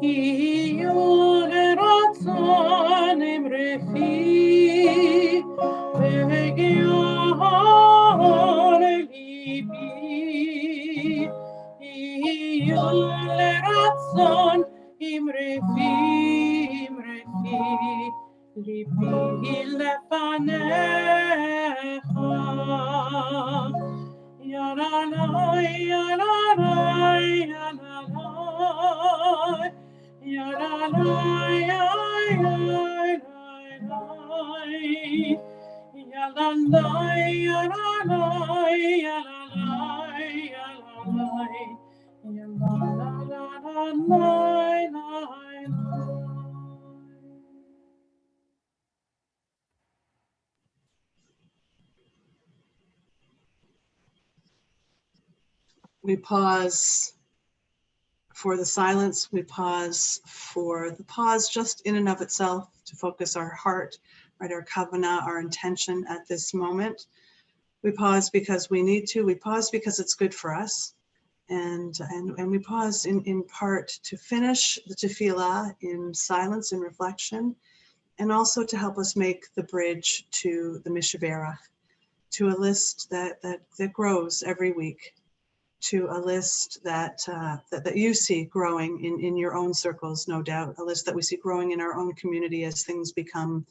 יהיו לרצון אמרתי והגיעה לליבי. יהיו לרצון אמרתי ליבי לפניך. ירעלי ירעלי ירעלי We pause for the silence. We pause for the pause just in and of itself to focus our heart, right? Our kavanah, our intention at this moment. We pause because we need to. We pause because it's good for us. And we pause in part to finish the tefillah in silence and reflection, and also to help us make the bridge to the Mishaberach, to a list that grows every week, to a list that you see growing in your own circles, no doubt, a list that we see growing in our own community as things become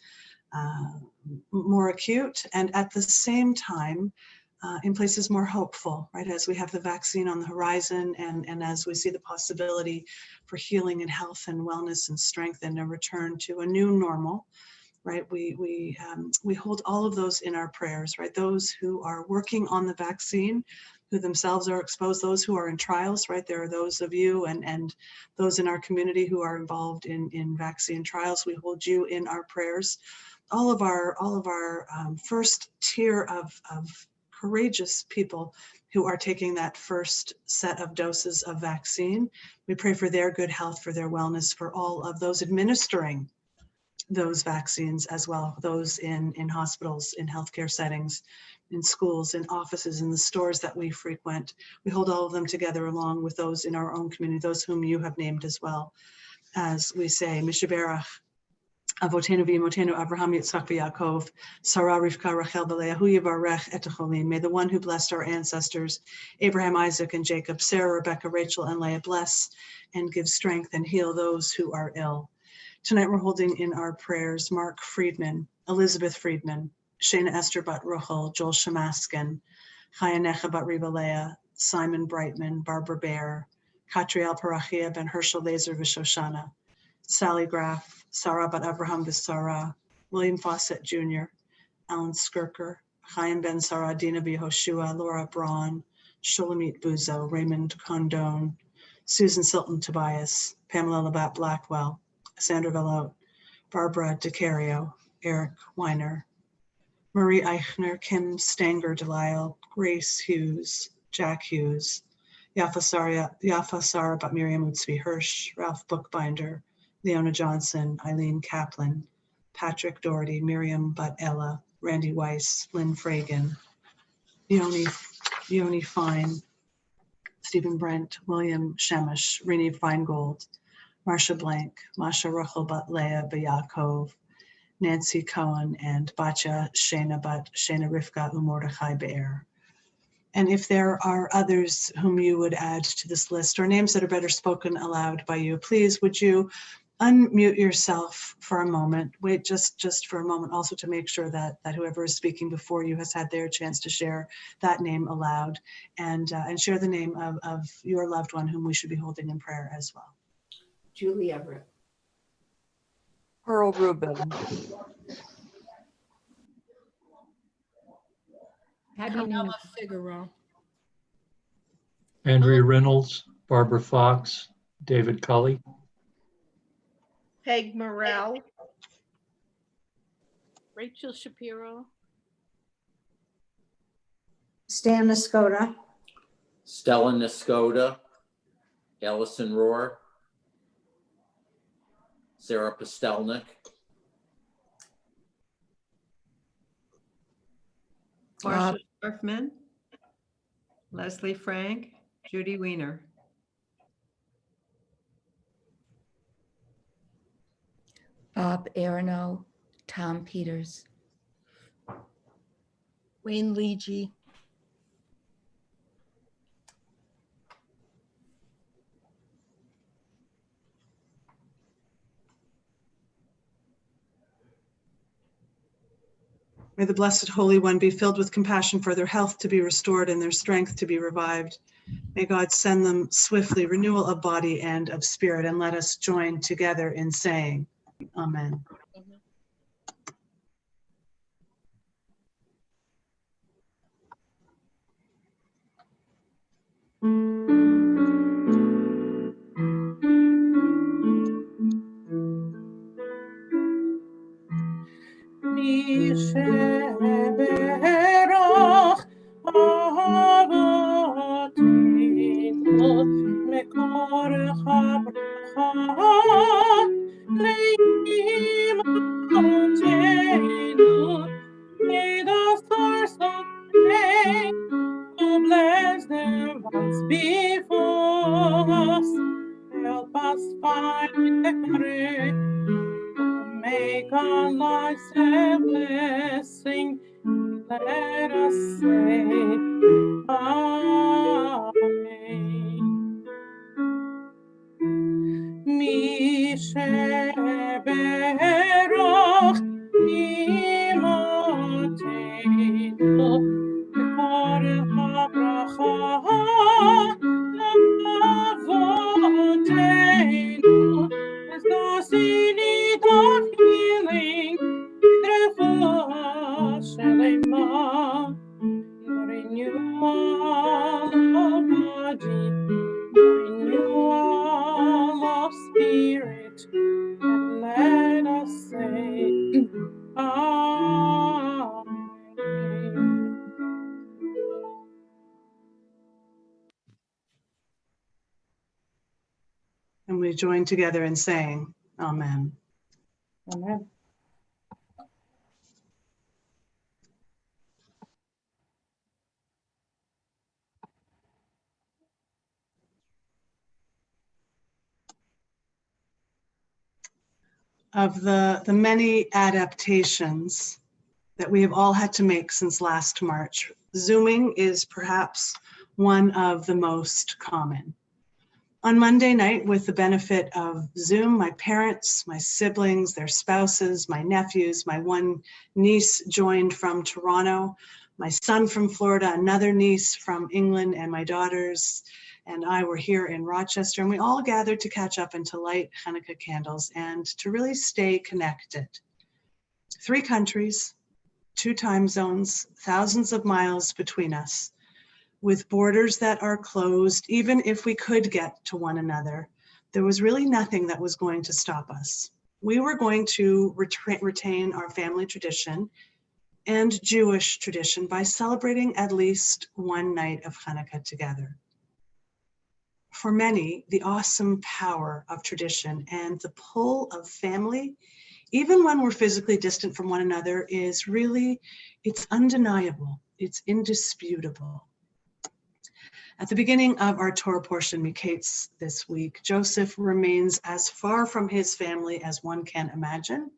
more acute, and at the same time, in places more hopeful, right? As we have the vaccine on the horizon, and as we see the possibility for healing and health and wellness and strength and a return to a new normal, right? We hold all of those in our prayers, right? Those who are working on the vaccine, who themselves are exposed, those who are in trials, right? There are those of you and those in our community who are involved in vaccine trials. We hold you in our prayers. All of our first tier of courageous people who are taking that first set of doses of vaccine. We pray for their good health, for their wellness, for all of those administering those vaccines as well, those in hospitals, in healthcare settings, in schools, in offices, in the stores that we frequent. We hold all of them together along with those in our own community, those whom you have named as well. As we say, Mishaberach, Avotenu v'imotenu Abraham, Yitzchak v'Yaakov, Sarah, Rivka, Rachel, B'Leah, Hu yivarech et hacholim. May the one who blessed our ancestors, Abraham, Isaac, and Jacob, Sarah, Rebecca, Rachel, and Leah, bless and give strength and heal those who are ill. Tonight we're holding in our prayers Mark Friedman, Elizabeth Friedman, Shana Esther Bat Ruchel, Joel Shamaskin, Chaya Necha Bat Riva Leah, Simon Brightman, Barbara Bear, Katriel Parachia Ben Herschel Laser Vishoshana, Sally Graff, Sarah Bat Abraham Bissara, William Fawcett Jr., Alan Skirker, Chaim Ben Sarah, Dina Yehoshua, Laura Braun, Shulamit Buzo, Raymond Condone, Susan Silton Tobias, Pamela Labatt Blackwell, Sandra Velote, Barbara DeCario, Eric Weiner, Marie Eichner, Kim Stanger Delisle, Grace Hughes, Jack Hughes, Yafa Sarah Bat Miriam Utsvi Hirsch, Ralph Bookbinder, Leona Johnson, Eileen Kaplan, Patrick Doherty, Miriam But Ella, Randy Weiss, Lynn Fragan, Yoni Fine, Stephen Brent, William Shemish, Rini Feingold, Marsha Blank, Masha Ruchel Bat Leah Bayakov, Nancy Cohen, and Batya Shana Bat Shana Rivka Umordechai Be'er. And if there are others whom you would add to this list, or names that are better spoken aloud by you, please would you unmute yourself for a moment. Wait just for a moment also to make sure that whoever is speaking before you has had their chance to share that name aloud, and share the name of your loved one whom we should be holding in prayer as well. Julie Everett. Pearl Rubin. Carmela Figueroa. Andrea Reynolds, Barbara Fox, David Cully. Peg Morrell. Rachel Shapiro. Stan Niscoda. Stella Niscoda, Ellison Rohr, Sarah Postelnik, Marcia Dorfman, Leslie Frank, Judy Weiner. Bob Aronow, Tom Peters. Wayne Leegee. May the Blessed Holy One be filled with compassion for their health to be restored and their strength to be revived. May God send them swiftly renewal of body and of spirit, and let us join together in saying, Amen. וכורך הברכה לאמותינו. May the source of grace who bless the ones before us help us find the courage to make our lives a blessing. Let us say Amen. מי שברך אמותינו וכורך הברכה לאבותינו, as those in need of healing, רפואה שלמה, renewal of body, renewal of spirit, and let us say Amen. And we join together in saying, Amen. Amen. Of the many adaptations that we have all had to make since last March, Zooming is perhaps one of the most common. On Monday night, with the benefit of Zoom, my parents, my siblings, their spouses, my nephews, my one niece joined from Toronto, my son from Florida, another niece from England, and my daughters and I were here in Rochester, and we all gathered to catch up and to light Hanukkah candles and to really stay connected. 3 countries, 2 time zones, thousands of miles between us, with borders that are closed. Even if we could get to one another, there was really nothing that was going to stop us. We were going to retain our family tradition and Jewish tradition by celebrating at least one night of Hanukkah together. For many, the awesome power of tradition and the pull of family, even when we're physically distant from one another, is really, it's undeniable, it's indisputable. At the beginning of our Torah portion, Miketz, this week, Joseph remains as far from his family as one can imagine.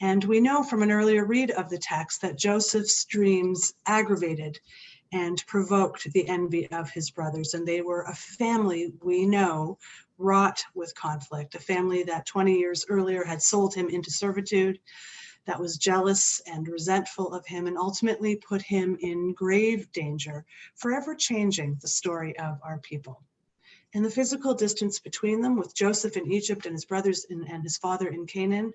And we know from an earlier read of the text that Joseph's dreams aggravated and provoked the envy of his brothers. And they were a family, we know, wrought with conflict, a family that 20 years earlier had sold him into servitude, that was jealous and resentful of him, and ultimately put him in grave danger, forever changing the story of our people. And the physical distance between them, with Joseph in Egypt and his brothers and his father in Canaan,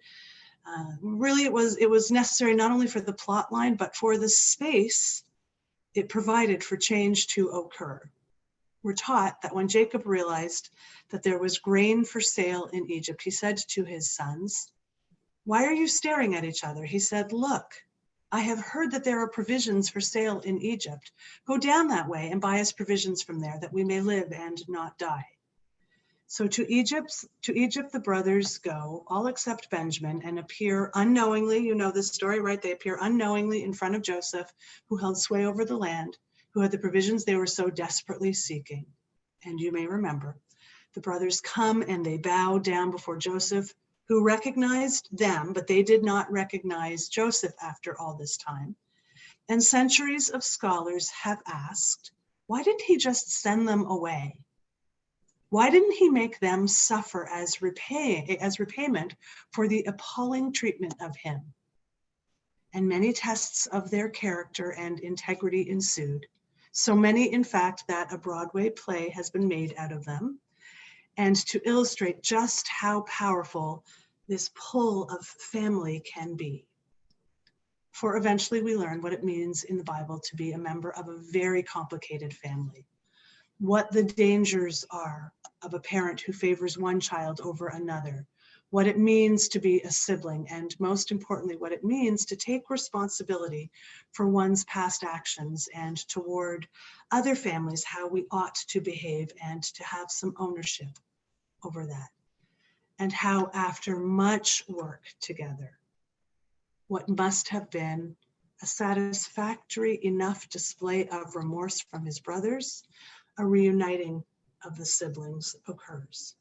really it was necessary not only for the plot line, but for the space it provided for change to occur. We're taught that when Jacob realized that there was grain for sale in Egypt, he said to his sons, "Why are you staring at each other?" He said, "Look, I have heard that there are provisions for sale in Egypt. Go down that way and buy us provisions from there, that we may live and not die." So to Egypt the brothers go, all except Benjamin, and appear unknowingly, you know this story, right? They appear unknowingly in front of Joseph, who held sway over the land, who had the provisions they were so desperately seeking. And you may remember, the brothers come and they bow down before Joseph, who recognized them, but they did not recognize Joseph after all this time. And centuries of scholars have asked, why didn't he just send them away? Why didn't he make them suffer as repayment for the appalling treatment of him? And many tests of their character and integrity ensued. So many, in fact, that a Broadway play has been made out of them. And to illustrate just how powerful this pull of family can be. For eventually we learn what it means in the Bible to be a member of a very complicated family. What the dangers are of a parent who favors one child over another. what it means to be a sibling, and most importantly, what it means to take responsibility for one's past actions and toward other families, how we ought to behave and to have some ownership over that. And how after much work together, what must have been a satisfactory enough display of remorse from his brothers, a reuniting of the siblings occurs.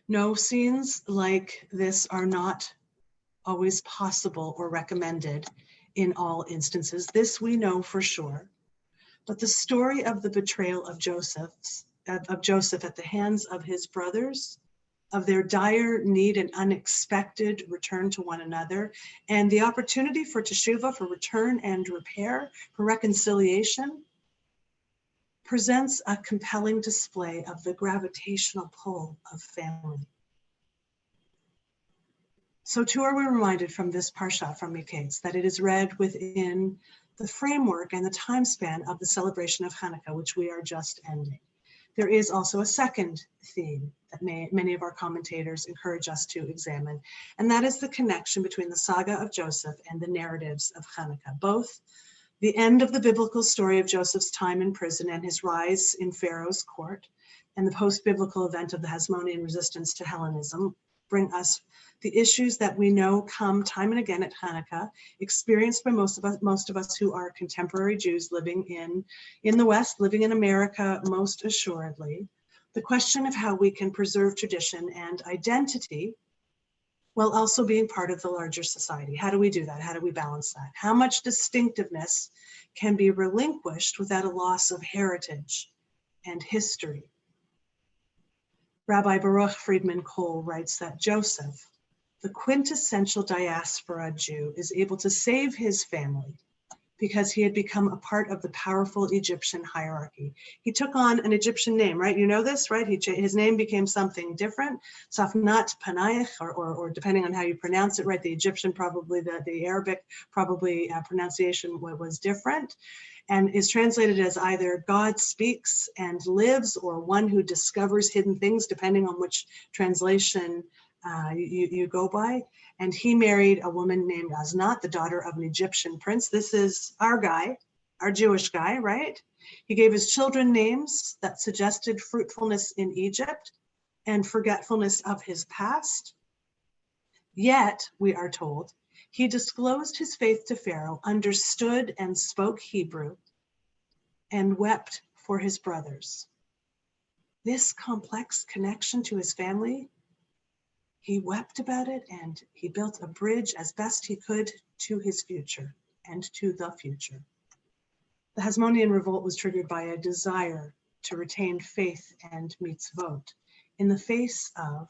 No, scenes like this are not always possible or recommended in all instances. This we know for sure. But the story of the betrayal of Joseph at the hands of his brothers, of their dire need and unexpected return to one another, and the opportunity for teshuvah, for return and repair, for reconciliation, presents a compelling display of the gravitational pull of family. So too are we reminded from this parsha, from Miketz, that it is read within the framework and the time span of the celebration of Hanukkah, which we are just ending. There is also a second theme that many of our commentators encourage us to examine, and that is the connection between the saga of Joseph and the narratives of Hanukkah. Both the end of the biblical story of Joseph's time in prison and his rise in Pharaoh's court, and the post-biblical event of the Hasmonean resistance to Hellenism bring us the issues that we know come time and again at Hanukkah, experienced by most of us who are contemporary Jews living in the West, living in America most assuredly. The question of how we can preserve tradition and identity while also being part of the larger society. How do we do that? How do we balance that? How much distinctiveness can be relinquished without a loss of heritage and history? Rabbi Baruch Friedman Cole writes that Joseph, the quintessential diaspora Jew, is able to save his family because he had become a part of the powerful Egyptian hierarchy. He took on an Egyptian name, right? You know this, right? His name became something different, Safnat Panayich, or depending on how you pronounce it, right? The Egyptian, probably the Arabic, probably pronunciation was different, and is translated as either God speaks and lives, or one who discovers hidden things, depending on which translation you go by. And he married a woman named Aznat, the daughter of an Egyptian prince. This is our guy, our Jewish guy, right? He gave his children names that suggested fruitfulness in Egypt and forgetfulness of his past. Yet, we are told, he disclosed his faith to Pharaoh, understood and spoke Hebrew, and wept for his brothers. This complex connection to his family, he wept about it, and he built a bridge as best he could to his future and to the future. The Hasmonean revolt was triggered by a desire to retain faith and mitzvot in the face of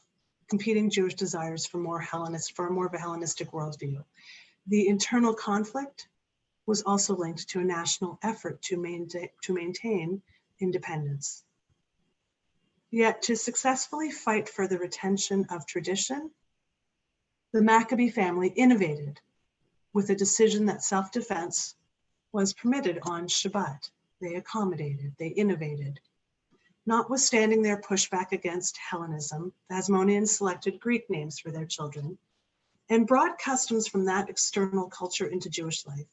competing Jewish desires for a more of a Hellenistic worldview. The internal conflict was also linked to a national effort to maintain independence. Yet to successfully fight for the retention of tradition, the Maccabee family innovated with a decision that self-defense was permitted on Shabbat. They accommodated, they innovated. Notwithstanding their pushback against Hellenism, the Hasmoneans selected Greek names for their children and brought customs from that external culture into Jewish life.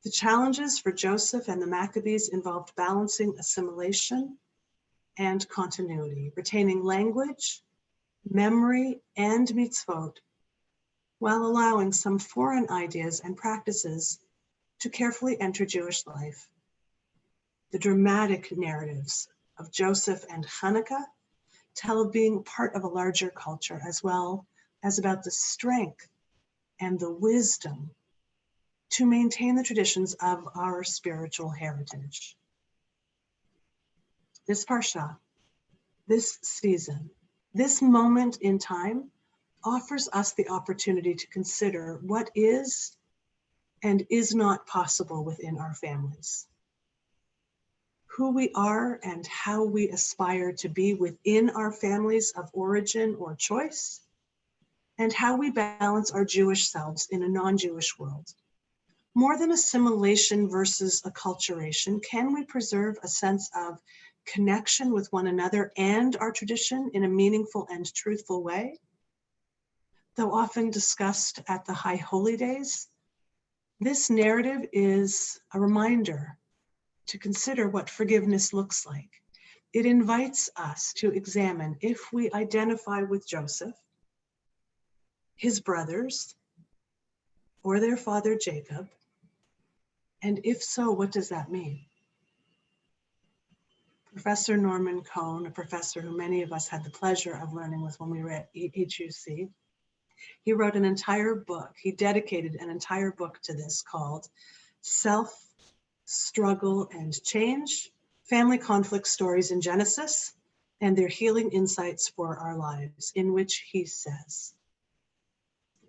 The challenges for Joseph and the Maccabees involved balancing assimilation and continuity, retaining language, memory, and mitzvot, while allowing some foreign ideas and practices to carefully enter Jewish life. The dramatic narratives of Joseph and Hanukkah tell of being part of a larger culture, as well as about the strength and the wisdom to maintain the traditions of our spiritual heritage. This parsha, this season, this moment in time offers us the opportunity to consider what is and is not possible within our families, who we are and how we aspire to be within our families of origin or choice, and how we balance our Jewish selves in a non-Jewish world. More than assimilation versus acculturation, can we preserve a sense of connection with one another and our tradition in a meaningful and truthful way. Though often discussed at the High Holy Days, this narrative is a reminder to consider what forgiveness looks like. It invites us to examine if we identify with Joseph, his brothers, or their father Jacob, and if so, what does that mean? Professor Norman Cohn, a professor who many of us had the pleasure of learning with when we were at HUC, he wrote an entire book. He dedicated an entire book to this called Self, Struggle, and Change, Family Conflict Stories in Genesis and Their Healing Insights for Our Lives, in which he says,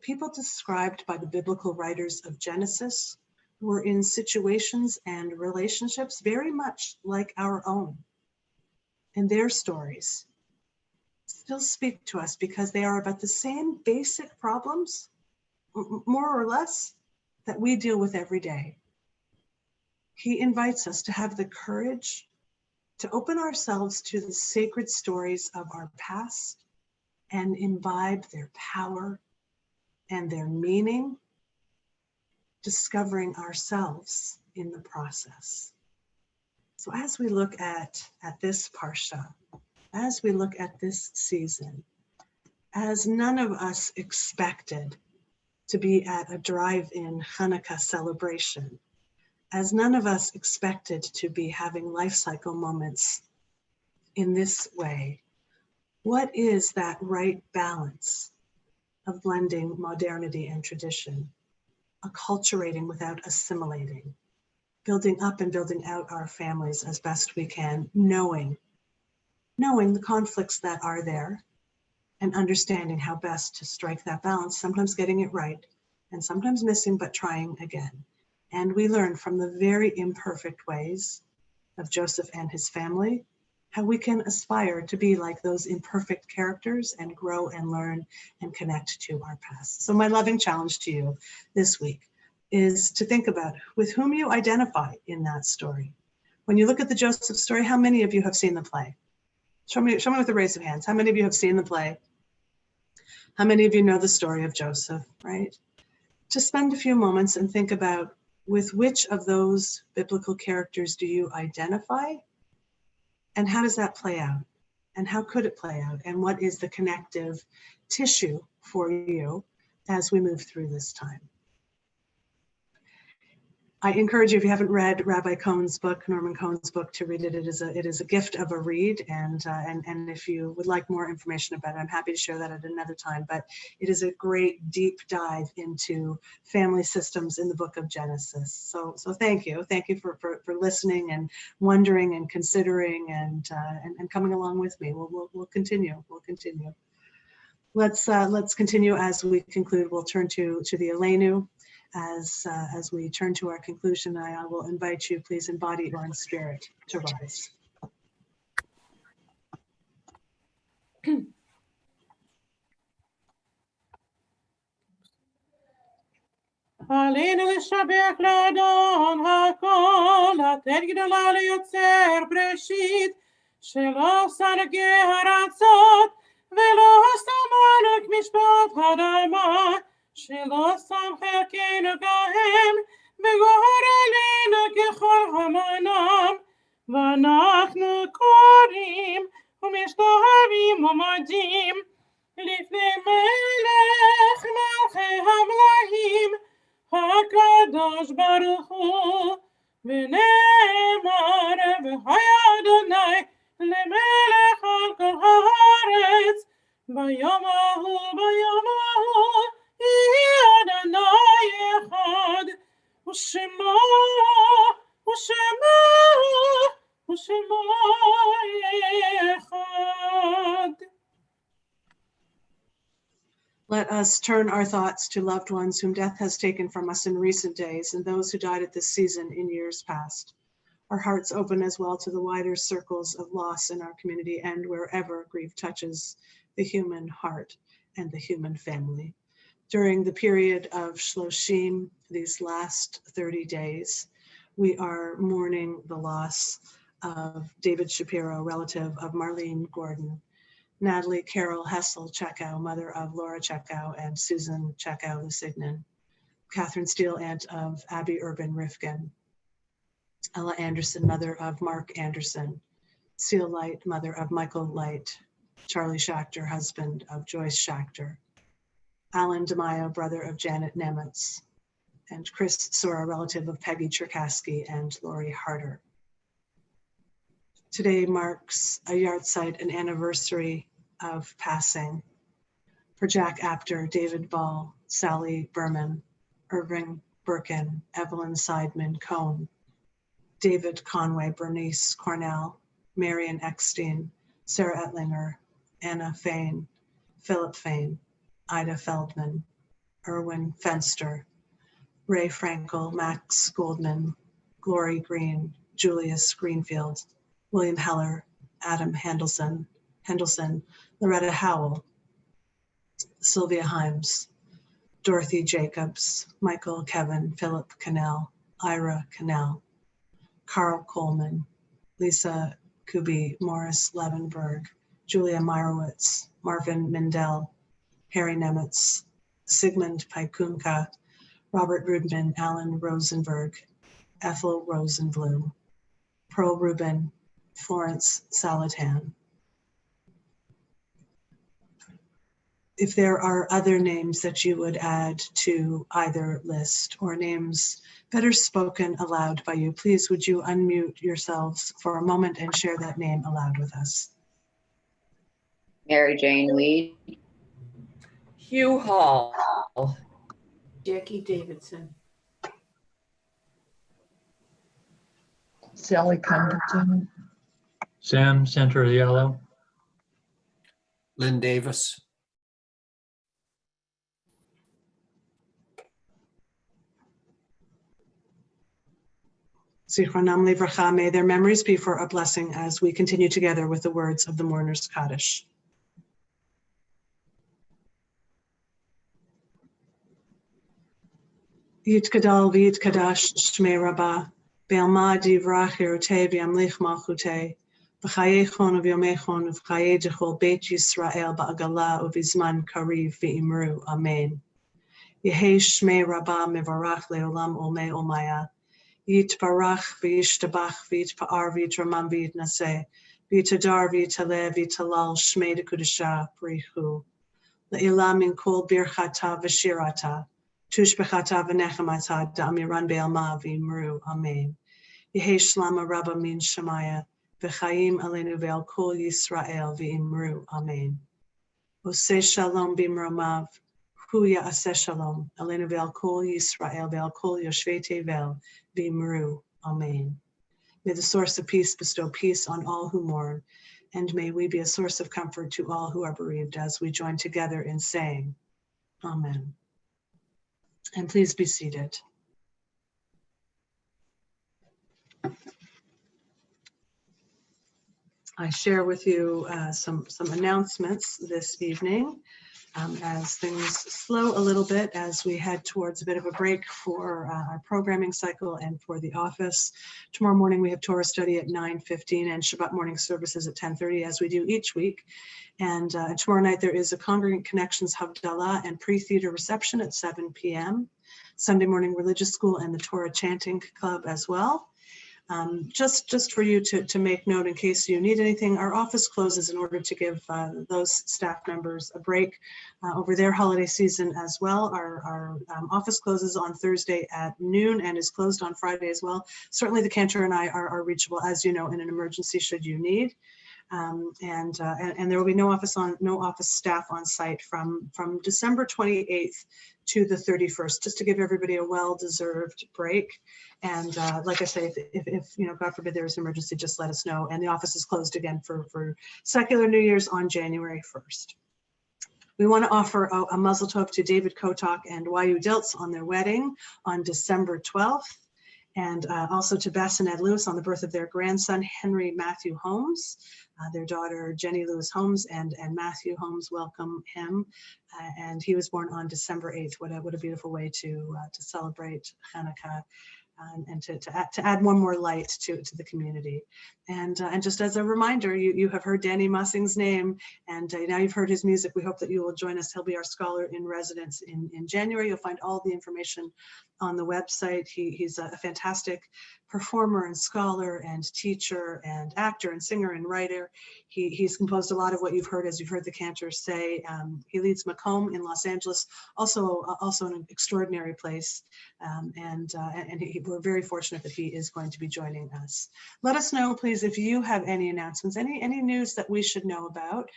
people described by the biblical writers of Genesis were in situations and relationships very much like our own. And their stories still speak to us because they are about the same basic problems, more or less, that we deal with every day. He invites us to have the courage to open ourselves to the sacred stories of our past and imbibe their power and their meaning, discovering ourselves in the process. So as we look at this Parsha, as we look at this season, as none of us expected to be at a drive-in Hanukkah celebration, as none of us expected to be having life cycle moments in this way, what is that right balance of blending modernity and tradition, acculturating without assimilating, building up and building out our families as best we can, knowing the conflicts that are there and understanding how best to strike that balance, sometimes getting it right and sometimes missing, but trying again. And we learn from the very imperfect ways of Joseph and his family, how we can aspire to be like those imperfect characters and grow and learn and connect to our past. So my loving challenge to you this week is to think about with whom you identify in that story. When you look at the Joseph story, how many of you have seen the play? Show me with a raise of hands. How many of you have seen the play? How many of you know the story of Joseph, right? Just spend a few moments and think about with which of those biblical characters do you identify? And how does that play out? And how could it play out? And what is the connective tissue for you as we move through this time? I encourage you, if you haven't read Rabbi Cohn's book, Norman Cohn's book, to read it. It is a gift of a read. And if you would like more information about it, I'm happy to share that at another time. But it is a great deep dive into family systems in the book of Genesis. So thank you. Thank you for listening and wondering and considering and coming along with me. We'll continue. We'll continue. Let's continue as we conclude. We'll turn to the Elenu. As we turn to our conclusion, I will invite you, please, in body or in spirit, to rise. עלינו לשבח לאדון הכל, לתת גדולה ליוצר בראשית, שלא סרגי הרצות, ולא שם ענק משפט האדמה, שלא שם חלקנו גהם, וגורלנו ככל המנם, ואנחנו קוראים ומשתחווים ומודים לפני מלך מלכי המלכים, הקדוש ברוך הוא, ונאמר והיה אדוני למלך על כל הארץ, ביום ההוא יהיה אדוני אחד, ושמו אחד. Let us turn our thoughts to loved ones whom death has taken from us in recent days and those who died at this season in years past. Our hearts open as well to the wider circles of loss in our community and wherever grief touches the human heart and the human family. During the period of Shloshim, these last 30 days, we are mourning the loss of David Shapiro, relative of Marlene Gordon. Natalie Carol Hessel Checow, mother of Laura Checow and Susan Checow Lusignan. Catherine Steele, aunt of Abby Urban Rifkin. Ella Anderson, mother of Mark Anderson. Seal Light, mother of Michael Light. Charlie Schachter, husband of Joyce Schachter. Alan DeMaio, brother of Janet Nemitz. And Chris Sora, relative of Peggy Cherkasky and Lori Harder. Today marks a yahrzeit, an anniversary of passing for Jack Apter, David Ball, Sally Berman, Irving Birkin, Evelyn Seidman Cohn, David Conway, Bernice Cornell, Marion Eckstein, Sarah Ettlinger, Anna Fain, Philip Fain, Ida Feldman, Erwin Fenster, Ray Frankel, Max Goldman, Glory Green, Julius Greenfield, William Heller, Adam Hendelson, Loretta Howell, Sylvia Himes, Dorothy Jacobs, Michael Kevin, Philip Cannell, Ira Cannell, Carl Coleman, Lisa Kuby, Morris Levenberg, Julia Meyerowitz, Marvin Mindell, Harry Nemitz, Sigmund Paikunka, Robert Rudman, Alan Rosenberg, Ethel Rosenblum, Pearl Rubin, Florence Salatan. If there are other names that you would add to either list or names better spoken aloud by you, please would you unmute yourselves for a moment and share that name aloud with us. Mary Jane Weed. Hugh Hall. Jackie Davidson. Sally Pendleton. Sam Santoriello. Lynn Davis. Zichronam Livracha, may their memories be for a blessing as we continue together with the words of the mourner's Kaddish. Yitkadal v'yitkadash shmei Rabbah, be'alma divrach yerutei v'yamlich malchutei, v'chayechon v'yomechon v'chayei dechol beit Yisrael ba'agala uvizman kariv v'imru. Amen. Yehei shmei Rabbah mevarach le'olam olmei olmaya, Yitbarach v'yishtabach v'yitpa'ar v'yitramam v'yitnaseh, v'yitadar v'yitaleh v'yitalal shmei dekudesha brichu. Le'ilah min kol birchata v'shirata, tushbechata v'nechamata da'amiran be'alma v'imru. Amen. Yehei shlama rabba min shemaya, v'chayim aleinu ve'al kol Yisrael v'imru. Amen. Oseh shalom b'imromav, hu ya'aseh shalom, aleinu ve'al kol Yisrael ve'al kol yoshvei tevel v'imru. Amen. May the source of peace bestow peace on all who mourn, and may we be a source of comfort to all who are bereaved as we join together in saying, Amen. And please be seated. I share with you some announcements this evening as things slow a little bit as we head towards a bit of a break for our programming cycle and for the office. Tomorrow morning we have Torah study at 9:15 and Shabbat morning services at 10:30 as we do each week. And tomorrow night there is a Congregant Connections Havdalah and pre-theater reception at 7 p.m. Sunday morning religious school and the Torah Chanting Club as well. Just for you to make note in case you need anything, our office closes in order to give those staff members a break over their holiday season as well. Our office closes on Thursday at noon and is closed on Friday as well. Certainly the cantor and I are reachable, as you know, in an emergency should you need. And there will be no office staff on site from December 28th to the 31st, just to give everybody a well-deserved break. And like I say, if you know, God forbid there is an emergency, just let us know. And the office is closed again for secular New Year's on January 1st. We want to offer a mazel tov to David Kotok and Wayu Diltz on their wedding on December 12th. And also to Bess and Ed Lewis on the birth of their grandson, Henry Matthew Holmes. Their daughter, Jenny Lewis Holmes, and Matthew Holmes welcome him. And he was born on December 8th. What a beautiful way to celebrate Hanukkah. and to add one more light to the community. And just as a reminder, you have heard Danny Mussing's name, and now you've heard his music. We hope that you will join us. He'll be our scholar in residence in January. You'll find all the information on the website. He's a fantastic performer and scholar and teacher and actor and singer and writer. He's composed a lot of what you've heard, as you've heard the cantors say. He leads Macomb in Los Angeles, also an extraordinary place. We're very fortunate that he is going to be joining us. Let us know, please, if you have any announcements, any news that we should know about,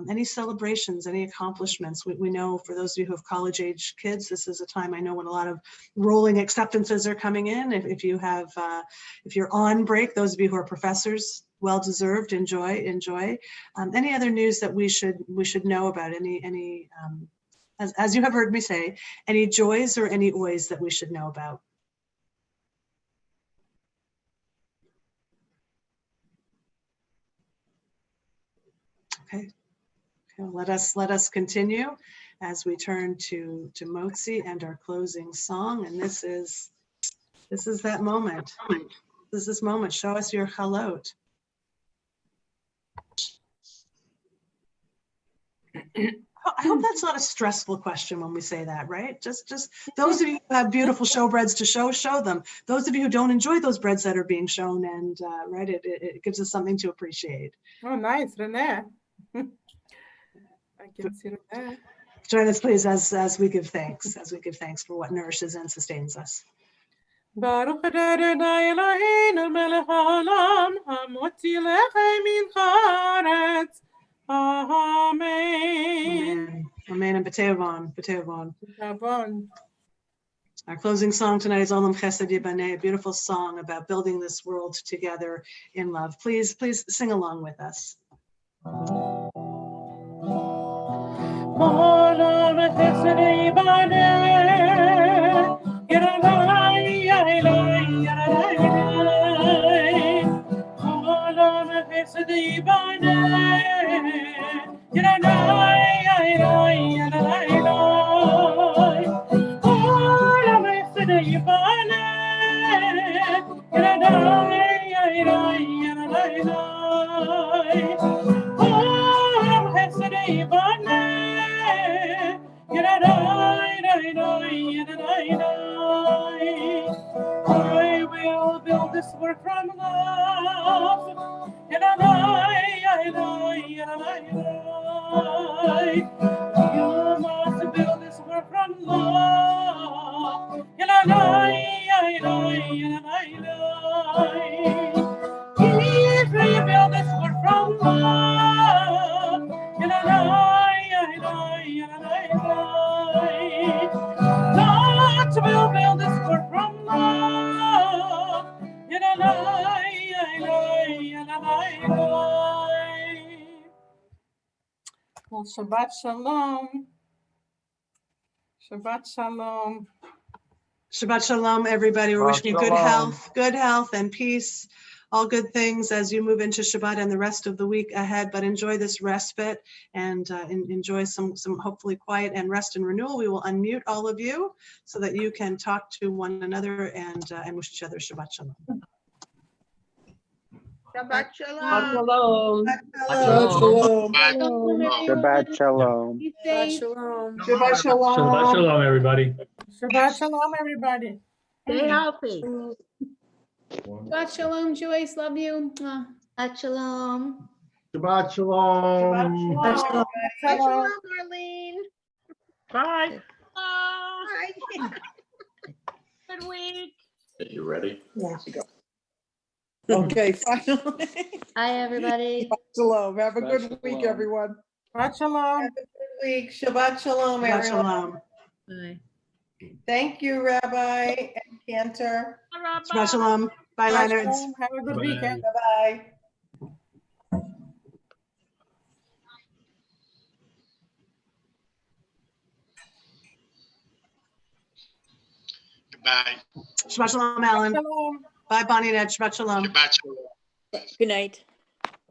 any celebrations, any accomplishments. We know for those of you who have college-age kids, this is a time, I know, when a lot of rolling acceptances are coming in. If you're on break, those of you who are professors, well-deserved, enjoy. Any other news that we should know about? As you have heard me say, any joys or any oys that we should know about? Okay. Let us continue as we turn to Motzi and our closing song. And this is that moment. This is this moment. Show us your halot. I hope that's not a stressful question when we say that, right? Just those of you who have beautiful showbreads to show them. Those of you who don't enjoy those breads that are being shown, and right, it gives us something to appreciate. Oh, nice, Renee. I can see that. Join us, please, as we give thanks, for what nourishes and sustains us. Baruch Adonai Eloheinu melech haolam, hamotzi lechem min chaaretz. Amen. Amen. And B'tevon. B'tevon. Our closing song tonight is Olam Chesed Yibaneh, a beautiful song about building this world together in love. Please sing along with us. Olam Chesed Yibaneh, Yadai, Yadai, Yadai. Olam Chesed Yibaneh, Yadai, Yadai, Yadai. Olam Chesed Yibaneh, Yadai, Yadai, Yadai. Olam Chesed Yibaneh, Yadai, I will build this work from love. You must build this work from love. If we build this work from love, God will build this work from love. Well, Shabbat Shalom. Shabbat Shalom. Shabbat Shalom, everybody. We're wishing you good health and peace, all good things as you move into Shabbat and the rest of the week ahead. But enjoy this respite and enjoy some hopefully quiet and rest and renewal. We will unmute all of you so that you can talk to one another and wish each other Shabbat Shalom. Shabbat Shalom. Shabbat Shalom. Shabbat Shalom. Shabbat Shalom. Shabbat Shalom. Shabbat Shalom, everybody. Shabbat Shalom, everybody. Stay healthy. Shabbat Shalom, Joyce. Love you. Shabbat Shalom. Shabbat Shalom. Shabbat Shalom, Marlene. Bye. Bye. Good week. Are you ready? Yes. Okay, finally. Hi, everybody. Shabbat Shalom. Have a good Shabbat week, Shalom. everyone. Shabbat Shalom. Have a good week. Shabbat Shalom, Shabbat everyone. Shalom. Bye. Thank you, Rabbi and Cantor. Shabbat Shalom. Bye, Shabbat Leonards. Shalom. Have a good Bye. weekend. Bye-bye. Goodbye. Shabbat Shalom, Alan. Shalom. Bye, Bonnie and Ed. Shabbat Shalom. Shabbat Shalom. Good night.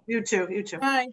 You too. Bye.